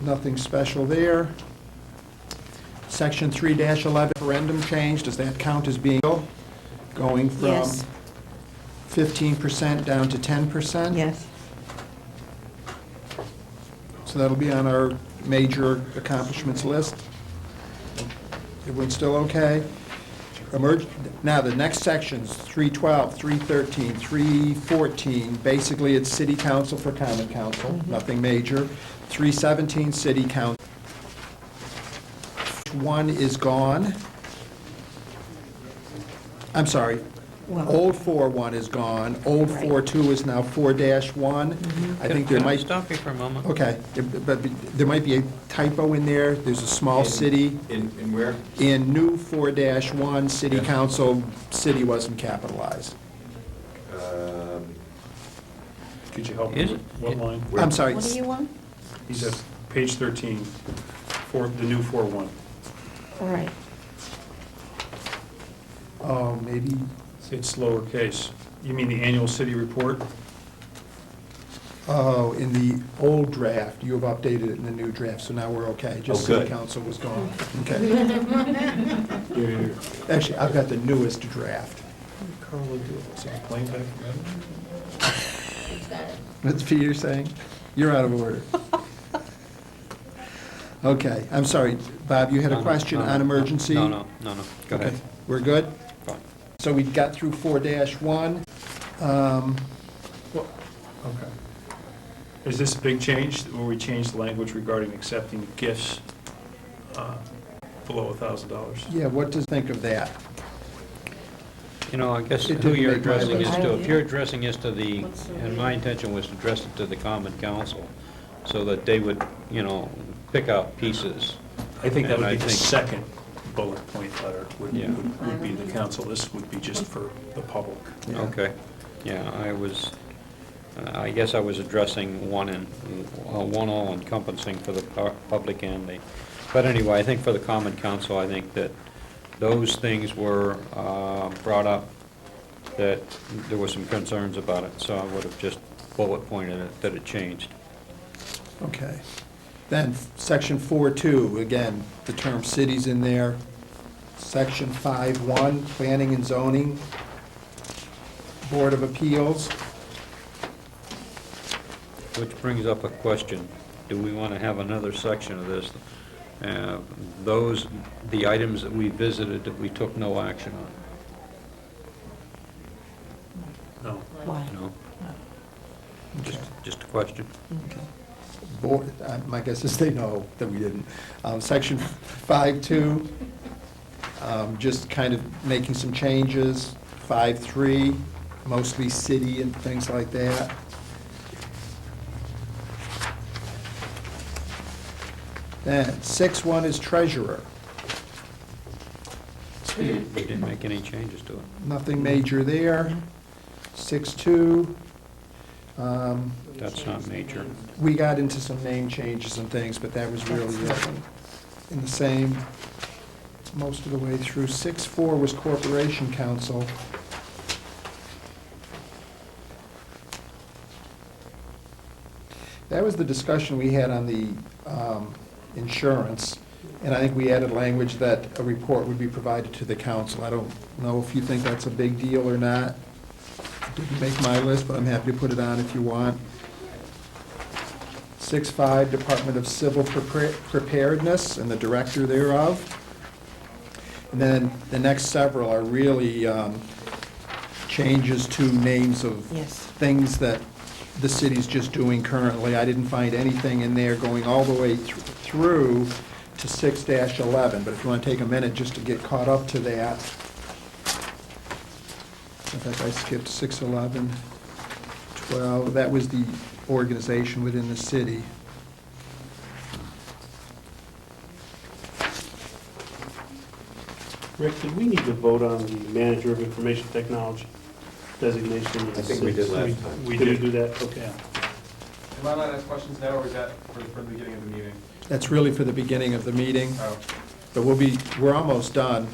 nothing special there. Section 3-11, referendum change, does that count as being going from
Yes.
15% down to 10%?
Yes.
So that'll be on our major accomplishments list. Everyone's still okay? Now, the next sections, 312, 313, 314, basically it's city council for common council, nothing major. 317, city council. 1 is gone. I'm sorry,
Well-
old 4.1 is gone, old
Right.
4.2 is now 4-1. I think there
Can I
might.
stop you for a moment?
Okay, but there might be a typo in there. There's a small city.
In where?
In new 4-1, city
Yeah.
council, city wasn't capitalized.
Could you help
Is
me?
it-
What line?
Where-
I'm sorry.
What do you want?
He's at page 13, for the new 4-1.
All right.
Oh, maybe,
It's lowercase. You mean the annual city report?
oh, in the old draft, you have updated it in the new draft, so now we're okay. Just
Oh,
city
good.
council was gone. Okay. Actually, I've got the newest draft.
Carl, do it. Is it playing back from
It's got it.
What's Peter saying? You're out of order. Okay, I'm sorry. Bob, you had
No,
a
no,
question
no,
on
no,
emergency?
No, go ahead.
Okay, we're good?
Fine.
So we got through 4-1.
Okay. Is this a big change, where we changed the language regarding accepting gifts below $1,000?
Yeah, what does think of that?
You know, I guess
It
who
didn't
you're
make my
addressing is
list.
to, if you're addressing this to the, and my intention was to address it to the common council, so that they would, you know, pick out pieces.
I think that
And
would
I
be the
think-
second bullet point letter,
Yeah.
would be the council. This would be just for the public.
Yeah.
Okay, yeah, I was, I guess I was addressing one all encompassing for the public and the, but anyway, I think for the common council, I think that those things were brought up, that there were some concerns about it, so I would have just bullet pointed it, that it changed.
Okay. Then, section 4.2, again, the term cities in there. Section 5.1, planning and zoning, Board of Appeals.
Which brings up a question. Do we want to have another section of this? The items that we visited, that we took no action on?
No.
Why?
No?
Okay.
Just a question.
Okay. Board, my guess is they know that we didn't. Section 5.2, just kind of making some changes. 5.3, mostly city and things like that. Then 6.1 is treasurer.
We didn't make any changes to it.
Nothing major there. 6.2,
That's not major.
we got into some name changes and things, but that was really in the same most of the way through. 6.4 was corporation council. That was the discussion we had on the insurance, and I think we added language that a report would be provided to the council. I don't know if you think that's a big deal or not. Didn't make my list, but I'm happy to put it on if you want. 6.5, Department of Civil Preparedness and the director thereof. And then the next several are really changes to names of
Yes.
things that the city's just doing currently. I didn't find anything in there going all the way through to 6-11, but if you want to take a minute just to get caught up to that. In fact, I skipped 6.11, 12, that was the organization within the city.
Rick, did we need to vote on the manager of information technology designation?
I think we did last time.
We
Did we
did.
do that? Okay.
Am I allowed to ask questions now, or is that for the beginning of the meeting?
That's really for the beginning of the meeting,
Oh,
but we're almost done.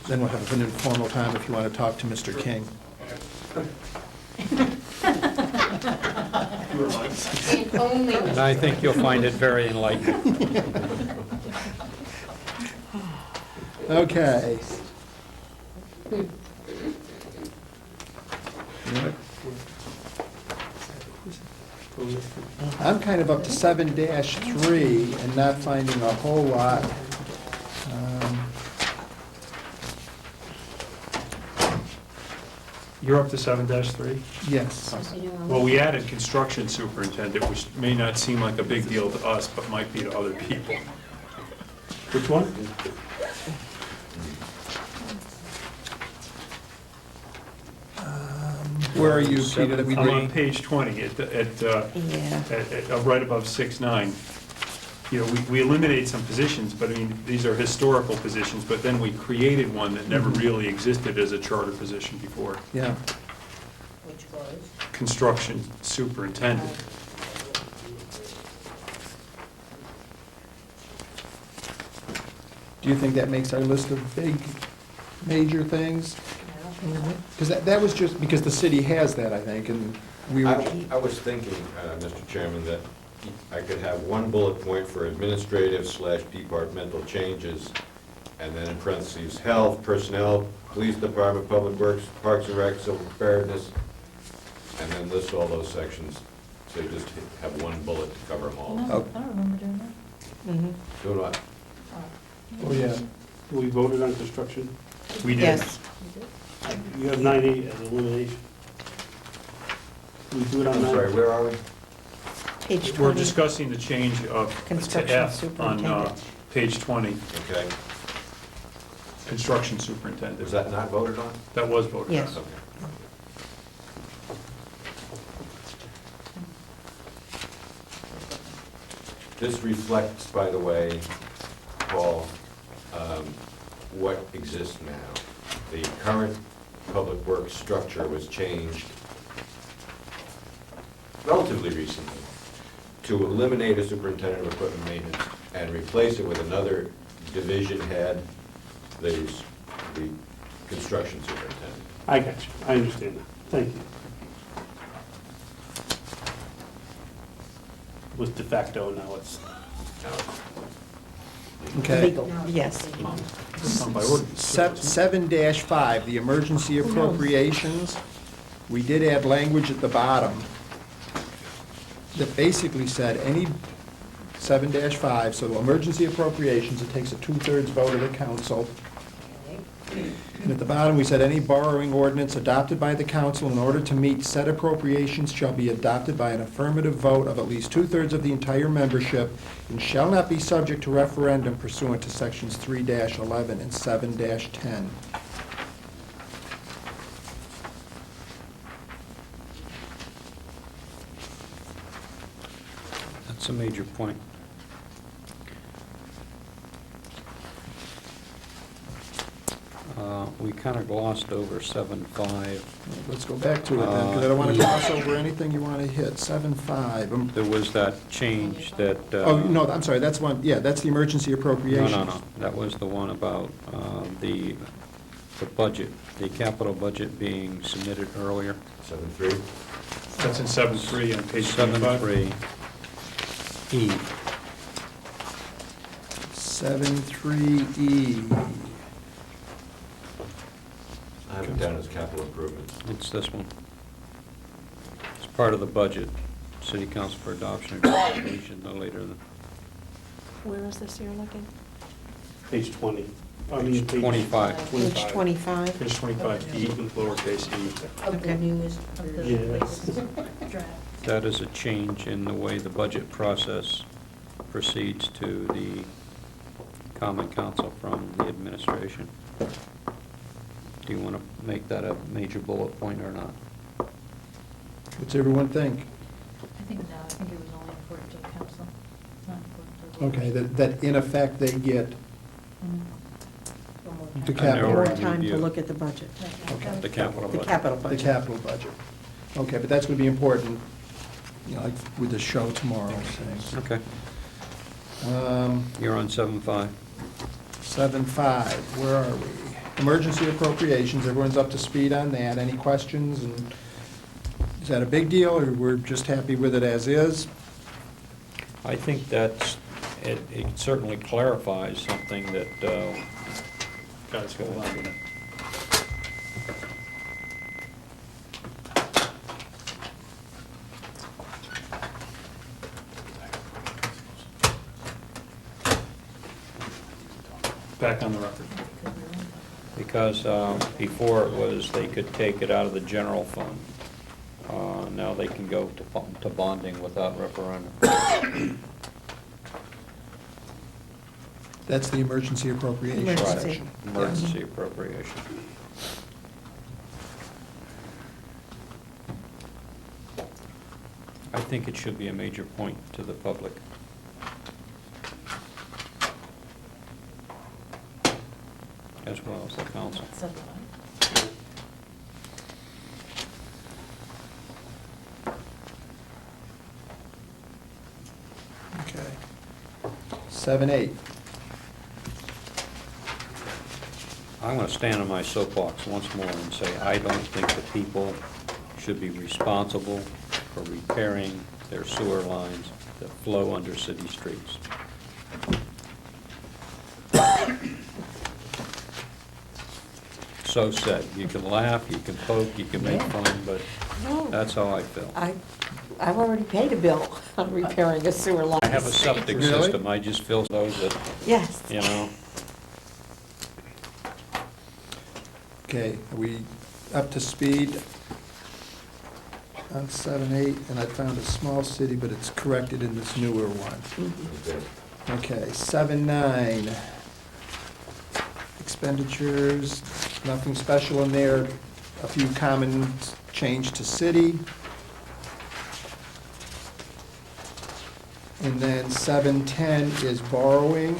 Then we'll have an informal time if you want to talk to Mr. King.
you were like,
And only,
And I think you'll find it very enlightening.
Okay. I'm kind of up to 7-3 and not finding a whole lot.
You're up to 7-3?
Yes.
Well, we added construction superintendent, which may not seem like a big deal to us, but might be to other people.
Which one?
Where are you, Peter, that we
I'm on
read?
page 20,
Yeah.
right above 6.9. You know, we eliminated some positions, but I mean, these are historical positions, but then we created one that never really existed as a charter position before,
Yeah.
which was,
construction superintendent.
Do you think that makes our list of big, major things? Because that was just, because the city has that, I think, and we were,
I was thinking, Mr. Chairman, that I could have one bullet point for administrative/departmental changes, and then in parentheses, health, personnel, police department, public works, parks and rec, civil preparedness, and then list all those sections, so you just have one bullet to cover them all.
No, I don't remember doing that.
Mhm.
Do what?
oh, yeah.
We voted on construction.
We did.
Yes.
You have 9A as elimination. We do it on
I'm
9?
sorry, where are we?
Page
We're
20.
discussing the change of to
Construction
F on
superintendent.
page 20,
Okay,
construction
was
superintendent.
that not voted on?
That was voted on.
Yes.
Okay. This reflects, by the way, Paul, what exists now. The current public works structure was changed relatively recently, to eliminate a superintendent of equipment maintenance and replace it with another division head that is the construction superintendent.
I got you, I understand that, thank you. It was de facto, now it's,
Okay.
Legal, yes.
It's not by ordinance.
7-5, the emergency appropriations. We did add language at the bottom that basically said any 7-5, so emergency appropriations, it takes a 2/3 vote of the council. And at the bottom, we said any borrowing ordinance adopted by the council in order to meet said appropriations shall be adopted by an affirmative vote of at least 2/3 of the entire membership and shall not be subject to referendum pursuant to sections 3-11 and 7-10.
That's a major point. We kind of glossed over 7.5.
Let's go back to it then, because I don't want to gloss over anything you want to hit. 7.5.
There was that change that...
Oh, no, I'm sorry, that's one, yeah, that's the emergency appropriations.
No. That was the one about the budget, the capital budget being submitted earlier.
7-3?
That's in 7.3 on page 25.
7.3E.
7.3E.
I have it down as capital improvements.
It's this one. It's part of the budget. City Council for adoption or ratification no later than
Where is this you're looking?
page 20. I mean,
page 25.
Page 25?
Page 25E, lowercase e.
Of the
Okay.
newest, of the
Yes.
latest draft.
That is a change in the way the budget process proceeds to the common council from the administration. Do you want to make that a major bullet point or not?
What's everyone think?
I think no, I think it was only important to the council, not important to the.
Okay, that in effect they get
Mhm.
One more
the
time.
capital,
More
Review.
time to look at the budget,
Okay.
The capital
the
budget.
capital
the
budget.
capital budget. Okay, but that's going to be important, you know, like with the show tomorrow, say.
Okay,
Um,
you're on 7.5.
7.5, where are we? Emergency appropriations, everyone's up to speed on that. Any questions? And is that a big deal, or we're just happy with it as is?
I think that's, it certainly clarifies something that,
Guys, hold on a minute. Back on the record.
because before it was they could take it out of the general fund. Now they can go to bonding without referendum.
That's the emergency appropriation
Emergency.
section.
Emergency appropriation. I think it should be a major point to the public. As well as the council.
Seven.
Okay. 7.8.
I'm going to stand on my soapbox once more and say, I don't think the people should be responsible for repairing their sewer lines that flow under city streets. So said. You can laugh, you can poke, you can make
Yeah.
fun, but
No.
that's how I feel.
I've already paid a bill on repairing a sewer line.
I have a septic
Really?
system, I just feel those that,
Yes.
you know,
Okay, are we up to speed on 7.8? And I found a small city, but it's corrected in this newer one. Okay, 7.9. Expenditures, nothing special in there. A few common change to city. And then 7.10 is borrowing.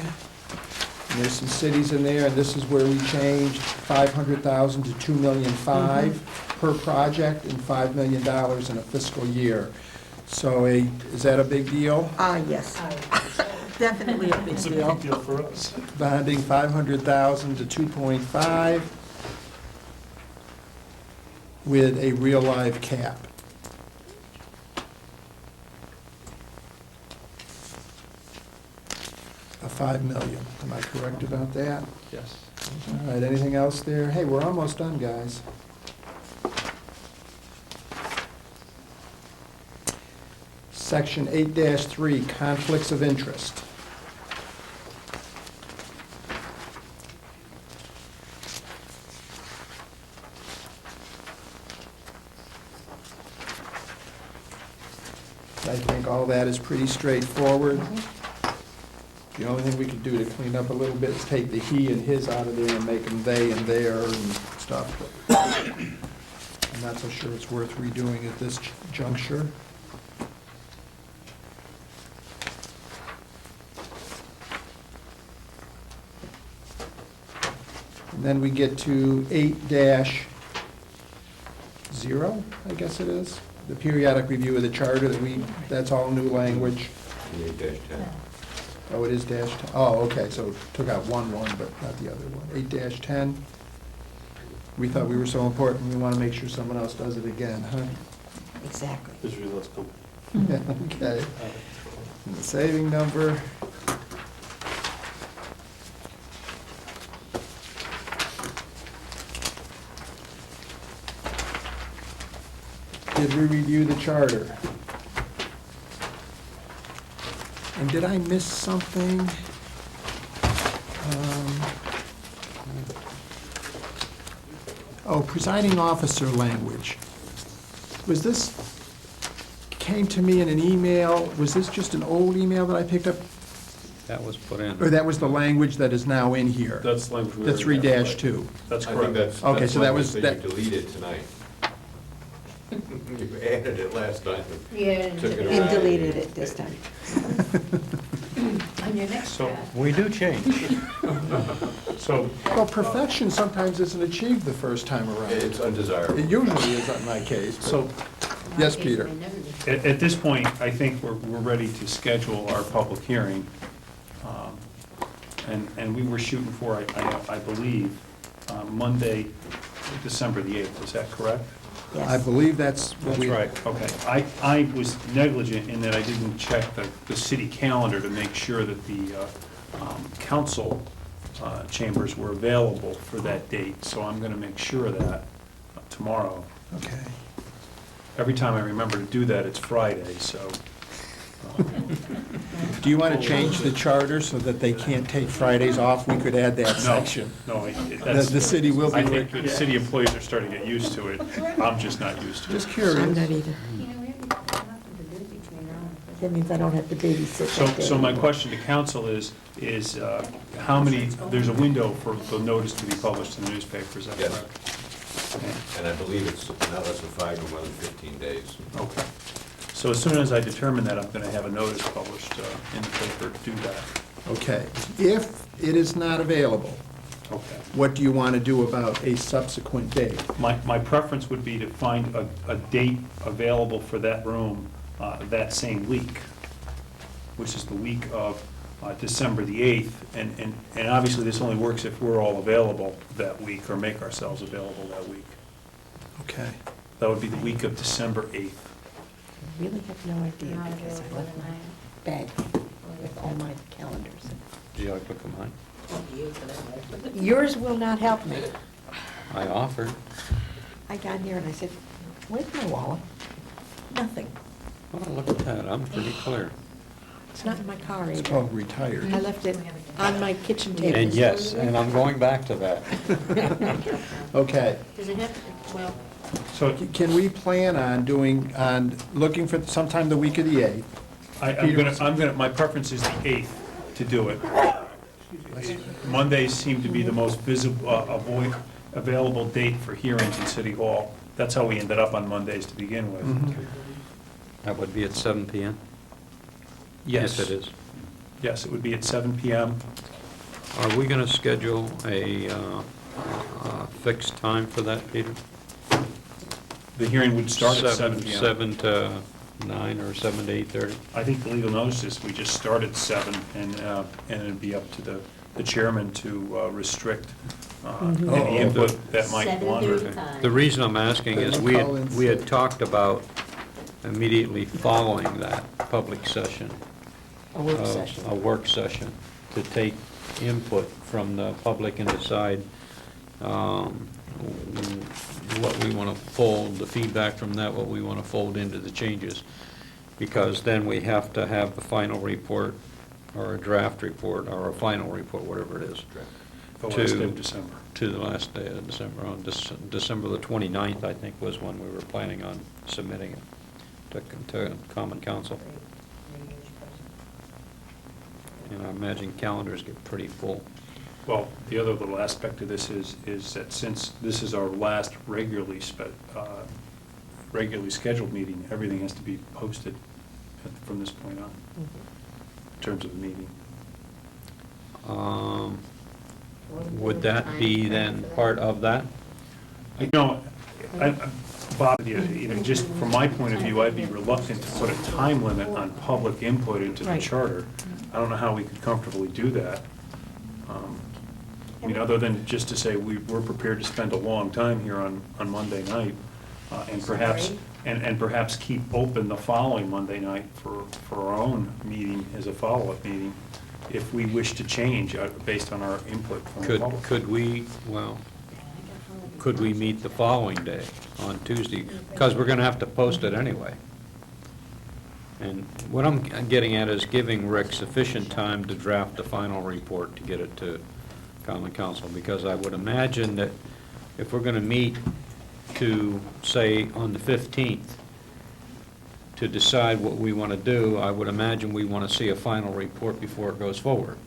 And there's some cities in there, and this is where we changed 500,000 to 2,500,000 per project and $5 million in a fiscal year. So is that a big deal?
Yes, definitely a big
It's a
deal.
big deal for us.
Bonding 500,000 to 2.5 with a real live cap. Of 5 million. Am I correct about that?
Yes.
All right, anything else there? Hey, we're almost done, guys. Section 8-3, conflicts of interest. I think all that is pretty straightforward. The only thing we could do to clean up a little bit is take the he and his out of there and make them they and their and stuff. But I'm not so sure it's worth redoing at this juncture. And then we get to 8-0, I guess it is, the periodic review of the charter that's all new language.
8-10.
Oh, it is dash 10. Oh, okay, so took out 1-1, but not the other one. 8-10. We thought we were so important, we want to make sure someone else does it again, huh?
Exactly.
Israel, let's go.
Okay. And the saving number. Did we review the charter? And did I miss something? Oh, presiding officer language. Was this, came to me in an email, was this just an old email that I picked up?
That was put in.
Or that was the language that is now in here?
That's language we
The
already have.
3-2.
That's
I think
correct.
that's
Okay, so that was-
language that you deleted tonight. You added it last time.
Yeah.
Took it
And
away.
deleted it this time.
On your next
So-
draft.
We do change.
So,
Well, perfection sometimes isn't achieved the first time around.
It's undesirable.
It usually is in my case, but-
so
Yes, Peter.
They never did.
at this point, I think we're ready to schedule our public hearing. And we were shooting for, I believe, Monday, December the 8th. Is that correct?
I
Yes.
believe that's what we...
Okay. I was negligent in that I didn't check the city calendar to make sure that the council chambers were available for that date. So I'm going to make sure of that tomorrow.
Okay.
Every time I remember to do that, it's Friday, so.
Do you want to change the charter so that they can't take Fridays off? We could add that section.
No, that's.
The city will be...
I think the city employees are starting to get used to it. I'm just not used to it.
Just
I'm
curious.
not either.
You know, we have nothing to do between now and.
That means I don't have to babysit that day
So my
anymore.
question to council is how many, there's a window for the notice to be published in the newspaper, is that
Yes.
correct?
And I believe it's not less than 5 or more than 15 days.
Okay. So as soon as I determine that, I'm going to have a notice published in the paper to do that.
Okay. If it is not available,
Okay.
what do you want to do about a subsequent date?
My preference would be to find a date available for that room that same week, which is the week of December the 8th. And obviously, this only works if we're all available that week or make ourselves available that week.
Okay.
That would be the week of December 8th.
I really have no idea
Not
because I
available
left my bag with all my calendars.
Do you like to look at mine?
Yours will not help me.
I offered.
I got here and I said, where's my wallet? Nothing.
Oh, look at that, I'm pretty clear.
It's not in my car
It's
either.
called retired.
I left it on my kitchen table.
And yes, and I'm going back to that.
Okay.
Does it have, to? Well,
So
Can we plan on looking for sometime the week of the 8th?
I'm gonna, my preference is the 8th to do it. Mondays seem to be the most available date for hearings in City Hall. That's how we ended up on Mondays to begin with.
Mhm.
That would be at 7 PM?
Yes.
Yes, it is.
Yes, it would be at 7 PM.
Are we going to schedule a fixed time for that, Peter?
The hearing would start at 7 PM.
7 to 9 or 7 to 8:30?
I think the legal notice is we just start at 7, and it'd be up to the chairman to restrict any input that might wander.
7:35.
The reason I'm asking is we had talked about immediately following that public session.
A work
of-
session.
A work session, to take input from the public and decide what we want to fold, the feedback from that, what we want to fold into the changes. Because then we have to have the final report, or a draft report, or a final report, whatever it is,
The last day of December.
to the last day of December. On December the 29th, I think, was when we were planning on submitting it to Common Council. And I imagine calendars get pretty full.
Well, the other little aspect of this is that since this is our last regularly scheduled meeting, everything has to be posted from this point on, in terms of the meeting.
Would that be then part of that?
You know, Bob, you know, just from my point of view, I'd be reluctant to put a time limit on public input into the
Right.
charter. I don't know how we could comfortably do that. I mean, other than just to say, we're prepared to spend a long time here on Monday night, and perhaps, and perhaps keep open the following Monday night for our own meeting as a follow-up meeting, if we wish to change based on our input from the public.
Could we meet the following day, on Tuesday? Because we're gonna have to post it anyway. And what I'm getting at is giving Rick sufficient time to draft the final report to get it to Common Council, because I would imagine that if we're gonna meet to, say, on the 15th, to decide what we wanna do, I would imagine we wanna see a final report before it goes forward.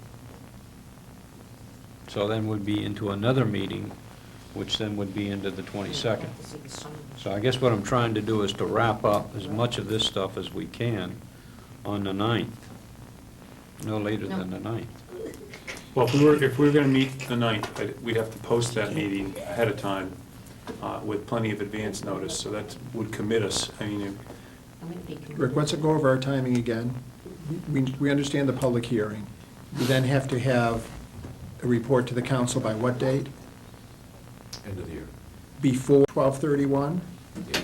So then we'd be into another meeting, which then would be into the 22nd. So I guess what I'm trying to do is to wrap up as much of this stuff as we can on the 9th, no later than the 9th.
Well, if we were going to meet the 9th, we'd have to post that meeting ahead of time with plenty of advance notice, so that would commit us. I mean,
Rick, let's go over our timing again. We understand the public hearing. We then have to have a report to the council by what date?
End of the year.
Before 12/31?
Yes.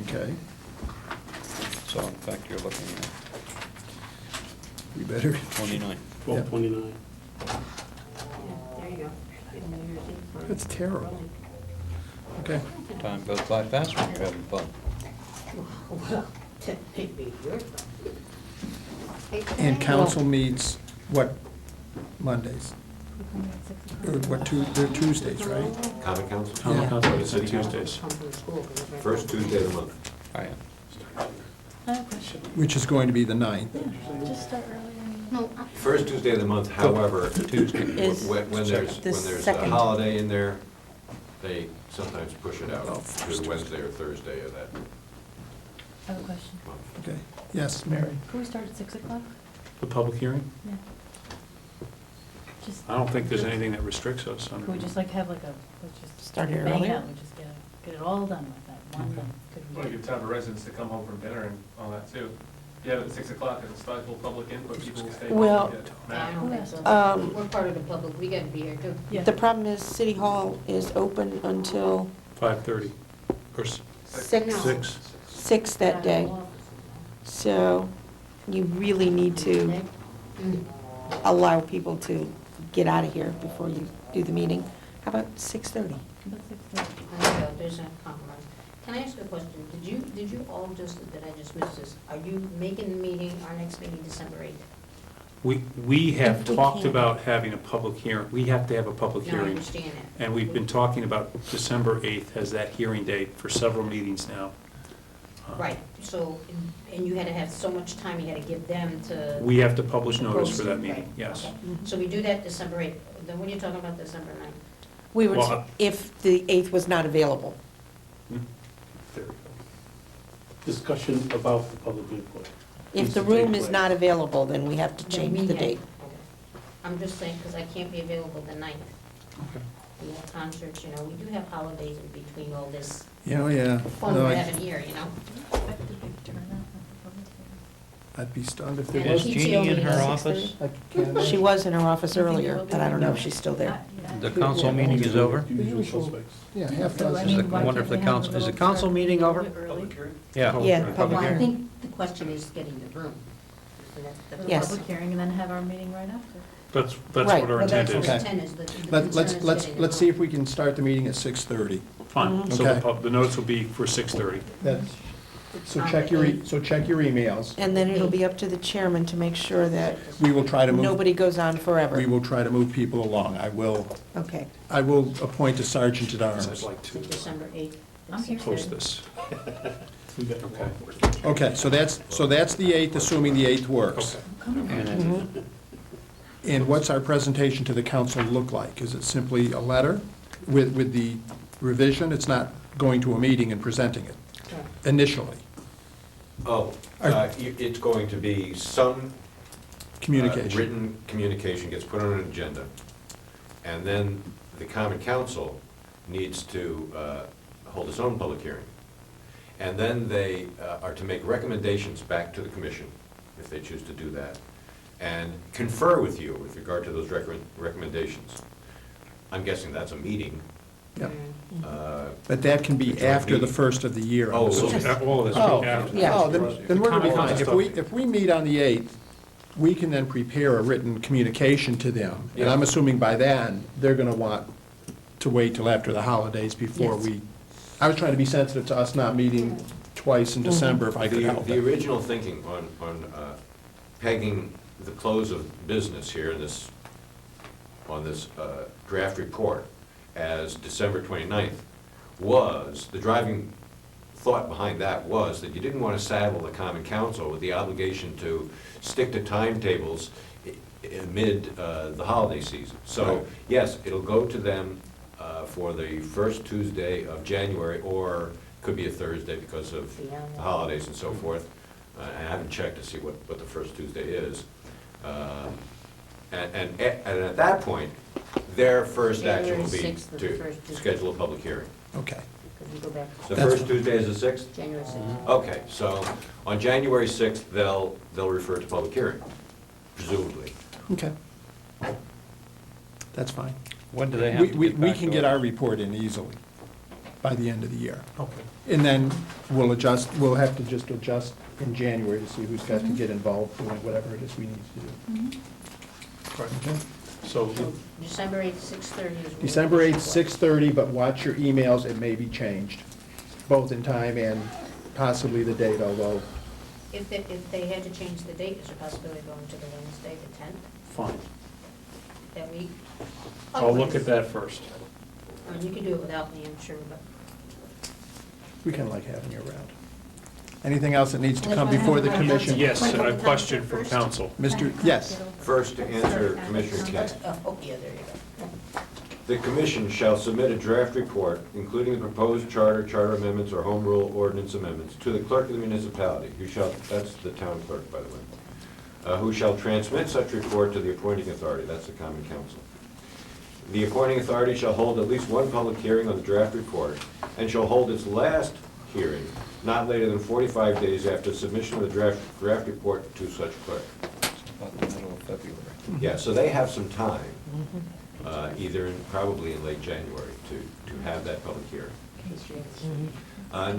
Okay,
So in fact, you're looking at
we better,
29.
12/29.
There you go.
that's terrible. Okay,
Time goes by fast when you're having fun.
Well, that may be your thought.
and council meets what Mondays? Or what, they're Tuesdays, right?
Common Council?
Common
Yeah.
Council is on Tuesdays.
First Tuesday of the month.
I am.
I have a question.
Which is going to be the 9th.
Yeah, just start earlier.
No,
First Tuesday of the month, however,
Tuesday.
Is
when there's
the
a
second.
holiday in there, they sometimes push it out
Oh,
to Wednesday or Thursday of that
I have a question.
month.
Okay, yes, Mary?
Can we start at 6 o'clock?
The public hearing?
Yeah. Just,
I don't think there's anything that restricts us.
can we just like have like a, let's just.
Start here
bang
earlier?
out, we just get it all done with that one thing. Could we-
Well, you give time for residents to come home from dinner and all that too. If you have it at 6 o'clock, it's stifle public input, people will stay home
Well,
and get
I
mad.
don't think so.
Um,
We're part of the public, we gotta be here too.
Yeah.
The problem is, City Hall is open until
5:30 or
6,
No.
6.
6 that day. So you really need to allow people to get out of here before you do the meeting. How about 6:30?
About 6:30.
I know, there's a compromise. Can I ask a question? Did you all just, did I just miss this? Are you making the meeting, our next meeting, December 8th?
We have
If we
talked
can.
about having a public hearing. We have to have a public
No, I
hearing.
understand that.
And we've been talking about December 8th as that hearing date for several meetings now.
Right, so, and you had to have so much time you had to give them to.
We have to publish notice for
post
that
it,
meeting,
right,
yes.
okay. So we do that December 8th. Then what are you talking about December 9th?
We were,
Well,
if the 8th was not available.
Hmm? There we go.
Discussion about the public input.
If
needs
the
to take
room is
place.
not available, then we have to
Then
change
we
the
have-
date.
okay. I'm just saying, because I can't be available the 9th. We have concerts, you know, we do have holidays in between all this
Yeah, yeah.
fun
No,
we're having here, you know?
Expect a big turnout at the public hearing.
I'd be stunned if there
And
Is
was.
PTO
Jeannie in
meeting
her
at
office?
6:30.
I can't imagine.
She was in her office
You think
earlier,
it will be?
but I don't know if she's still there.
Yeah.
The council meeting is over?
Yeah, half
So, I
dozen.
mean,
I
why
wonder
can't
if the
we have a
council- is the
little
council
start
meeting
a
over?
little bit early?
Yeah.
Yeah,
Well,
public
I
hearing.
think the question is getting the room. So
For the
Yes.
public hearing and then have our meeting right after.
That's
Right.
what our
Well,
intent
that's
is.
what
Okay.
intent is, the concern
Let's,
is
let's,
getting the
let's see
room.
if we can start the meeting at 6:30.
Fine, so
Okay.
the notes will be for 6:30.
So check your, so check your emails.
And then it'll be up to the chairman to make sure that
We will try to move,
nobody goes on forever.
we will try to move people along. I will
Okay.
appoint a sergeant at
I'd
arms.
like to
December 8th.
I'm here.
post this. Okay.
Okay, so that's the 8th, assuming the 8th works.
And it-
And what's our presentation to the council look like? Is it simply a letter with the revision? It's not going to a meeting and presenting it initially?
Oh, it's going to be some
Communication?
written communication gets put on an agenda, and then the common council needs to hold its own public hearing. And then they are to make recommendations back to the commission, if they choose to do that, and confer with you with regard to those recommendations. I'm guessing that's a meeting.
Yep.
Uh,
But that can be after the first of the year. I'm
Oh,
assuming.
so-
All of this
Oh,
after.
Yeah.
oh, then we're gonna be
The
fine.
common
If we meet on the 8th, we can then prepare a written communication to them. And I'm
Yeah.
assuming by then, they're gonna want to wait till after the holidays before
Yes.
we, I was trying to be sensitive to us not meeting twice in December if I could help
The
it.
original thinking on pegging the close of business here in this, on this draft report as December 29th was, the driving thought behind that was that you didn't want to saddle the common council with the obligation to stick to timetables amid the holiday season. So,
Right.
yes, it'll go to them for the first Tuesday of January, or could be a Thursday because of the holidays and so forth. I haven't checked to see what the first Tuesday is. And at that point, their first action will be
January 6th is the
to
first Tuesday.
schedule a public hearing.
Okay.
Because we go back
The
That's
first
fine.
Tuesday is the 6th?
January 6th.
Okay, so on January 6th, they'll refer to public hearing, presumably.
Okay. That's fine.
When do they have to
We
get back
can
to
get
us?
our report in easily by the end of the year.
Okay.
And then we'll have to just adjust in January to see who's got to get involved doing whatever it is we need to do. Okay?
So,
So December 8th, 6:30 is.
December 8th, 6:30, but watch your emails, it may be changed, both in time and possibly the date, although,
If they had to change the date, is there a possibility of going to the Wednesday, the 10th,
fine.
that week?
I'll look at that first.
I mean, you can do it without me, I'm sure, but.
we kind of like having you around. Anything else that needs to come before the commission?
Yes, and a question from council.
Mr., yes,
First, to answer Commissioner Kent.
Oh, yeah, there you go.
The commission shall submit a draft report, including the proposed charter amendments, or home rule ordinance amendments, to the clerk of the municipality, who shall, that's the town clerk, by the way, who shall transmit such report to the appointing authority, that's the common council. The appointing authority shall hold at least one public hearing on the draft report, and shall hold its last hearing not later than 45 days after submission of the draft report to such clerk.
About the middle of February.
Yeah, so they have some time, either probably in late January, to have that public hearing.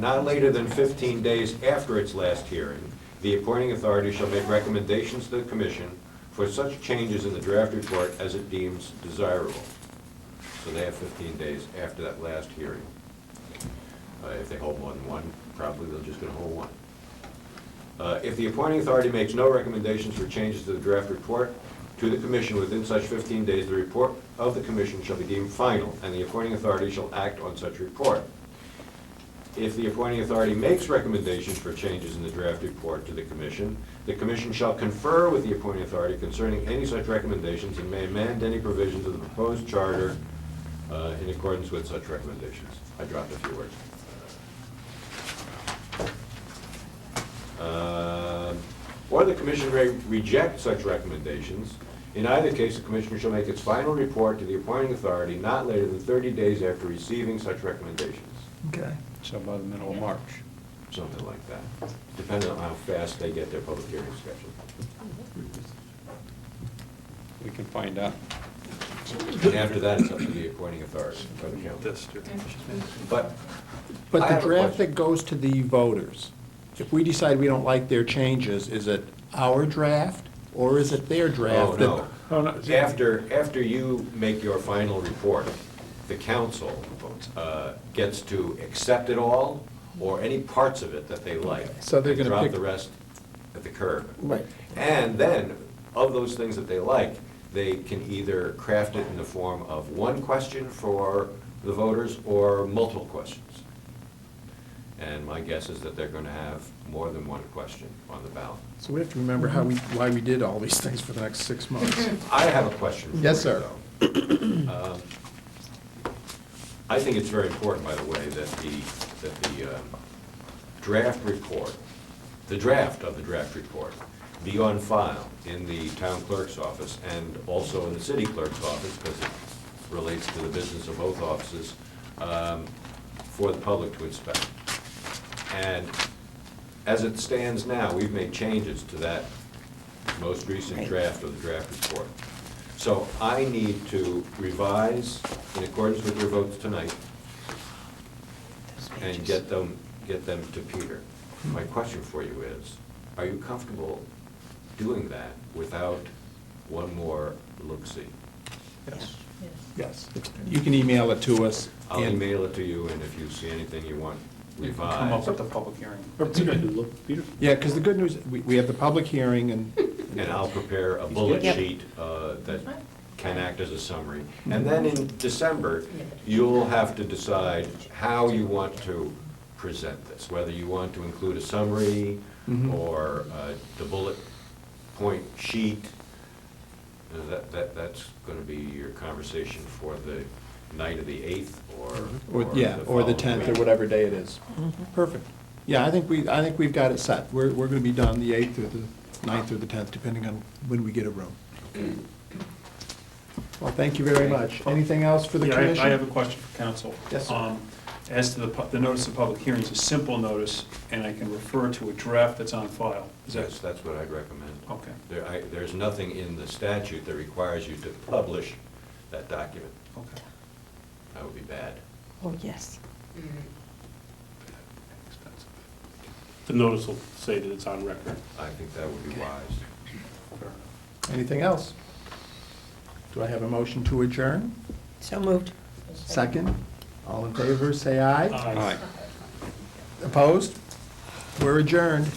Not later than 15 days after its last hearing, the appointing authority shall make recommendations to the commission for such changes in the draft report as it deems desirable. So they have 15 days after that last hearing. If they hold more than one, probably they're just going to hold one. If the appointing authority makes no recommendations for changes to the draft report to the commission within such 15 days, the report of the commission shall be deemed final, and the appointing authority shall act on such report. If the appointing authority makes recommendations for changes in the draft report to the commission shall confer with the appointing authority concerning any such recommendations and may amend any provisions of the proposed charter in accordance with such recommendations. I dropped a few words. Or the commission may reject such recommendations In either case, the commissioner shall make its final report to the appointing authority not later than 30 days after receiving such recommendations.
Okay.
So by the middle of March.
Something like that, depending on how fast they get their public hearing scheduled.
We can find out.
And after that, it's up to the appointing authority or the council.
This, too.
But
But
I
the
have a
draft
question.
that goes to the voters, if we decide we don't like their changes, is it our draft or is it their
Oh,
draft? that-
no. After you make your final report, the council gets to accept it all or any parts of it that they like.
So they're
and
gonna
drop
pick-
the rest at the curb.
Right.
And then, of those things that they like, they can either craft it in the form of one question for the voters or multiple questions. And my guess is that they're going to have more than one question on the ballot.
So we have to remember why we did all these things for the next 6 months.
I have a question for you,
Yes, sir.
though. I think it's very important, by the way, that the draft report, the draft of the draft report, be on file in the town clerk's office and also in the city clerk's office, because it relates to the business of both offices, for the public to inspect. And as it stands now, we've made changes to that most recent
Right.
draft of the draft report. So I need to revise in accordance with your votes tonight and get them to Peter. My question for you is, are you comfortable doing that without one more look-see?
Yes.
Yes.
Yes. You can email it to us.
I'll
and-
email it to you, and if you see anything you want
You can come up
revised,
with the public hearing.
Or Peter can look, Peter.
Yeah, because the good news, we have the public hearing and.
and I'll prepare a bullet
Yep.
sheet that can act as a summary. And then in December, you'll have to decide how you want to present this, whether you want to include a summary
Mhm.
or the bullet point sheet. That's going to be your conversation for the night of the 8th or
Yeah, or the
following
10th or
week.
whatever day it is. Perfect. Yeah, I think we've got it set. We're going to be done the 8th or the 9th or the 10th, depending on when we get a room. Well, thank you very much. Anything else for the
Yeah,
commission?
I have a question for council.
Yes, sir.
As to the notice of public hearings, a simple notice, and I can refer to a draft that's on file. Is that?
Yes, that's what I'd recommend.
Okay,
There's nothing in the statute that requires you to publish that document.
okay.
That would be bad.
Oh, yes.
Expensive.
The notice will say that it's on record.
I think that would be wise.
Fair enough.
Anything else? Do I have a motion to adjourn?
So moved.
Second? All in favor, say aye.
Aye.
Opposed? We're adjourned.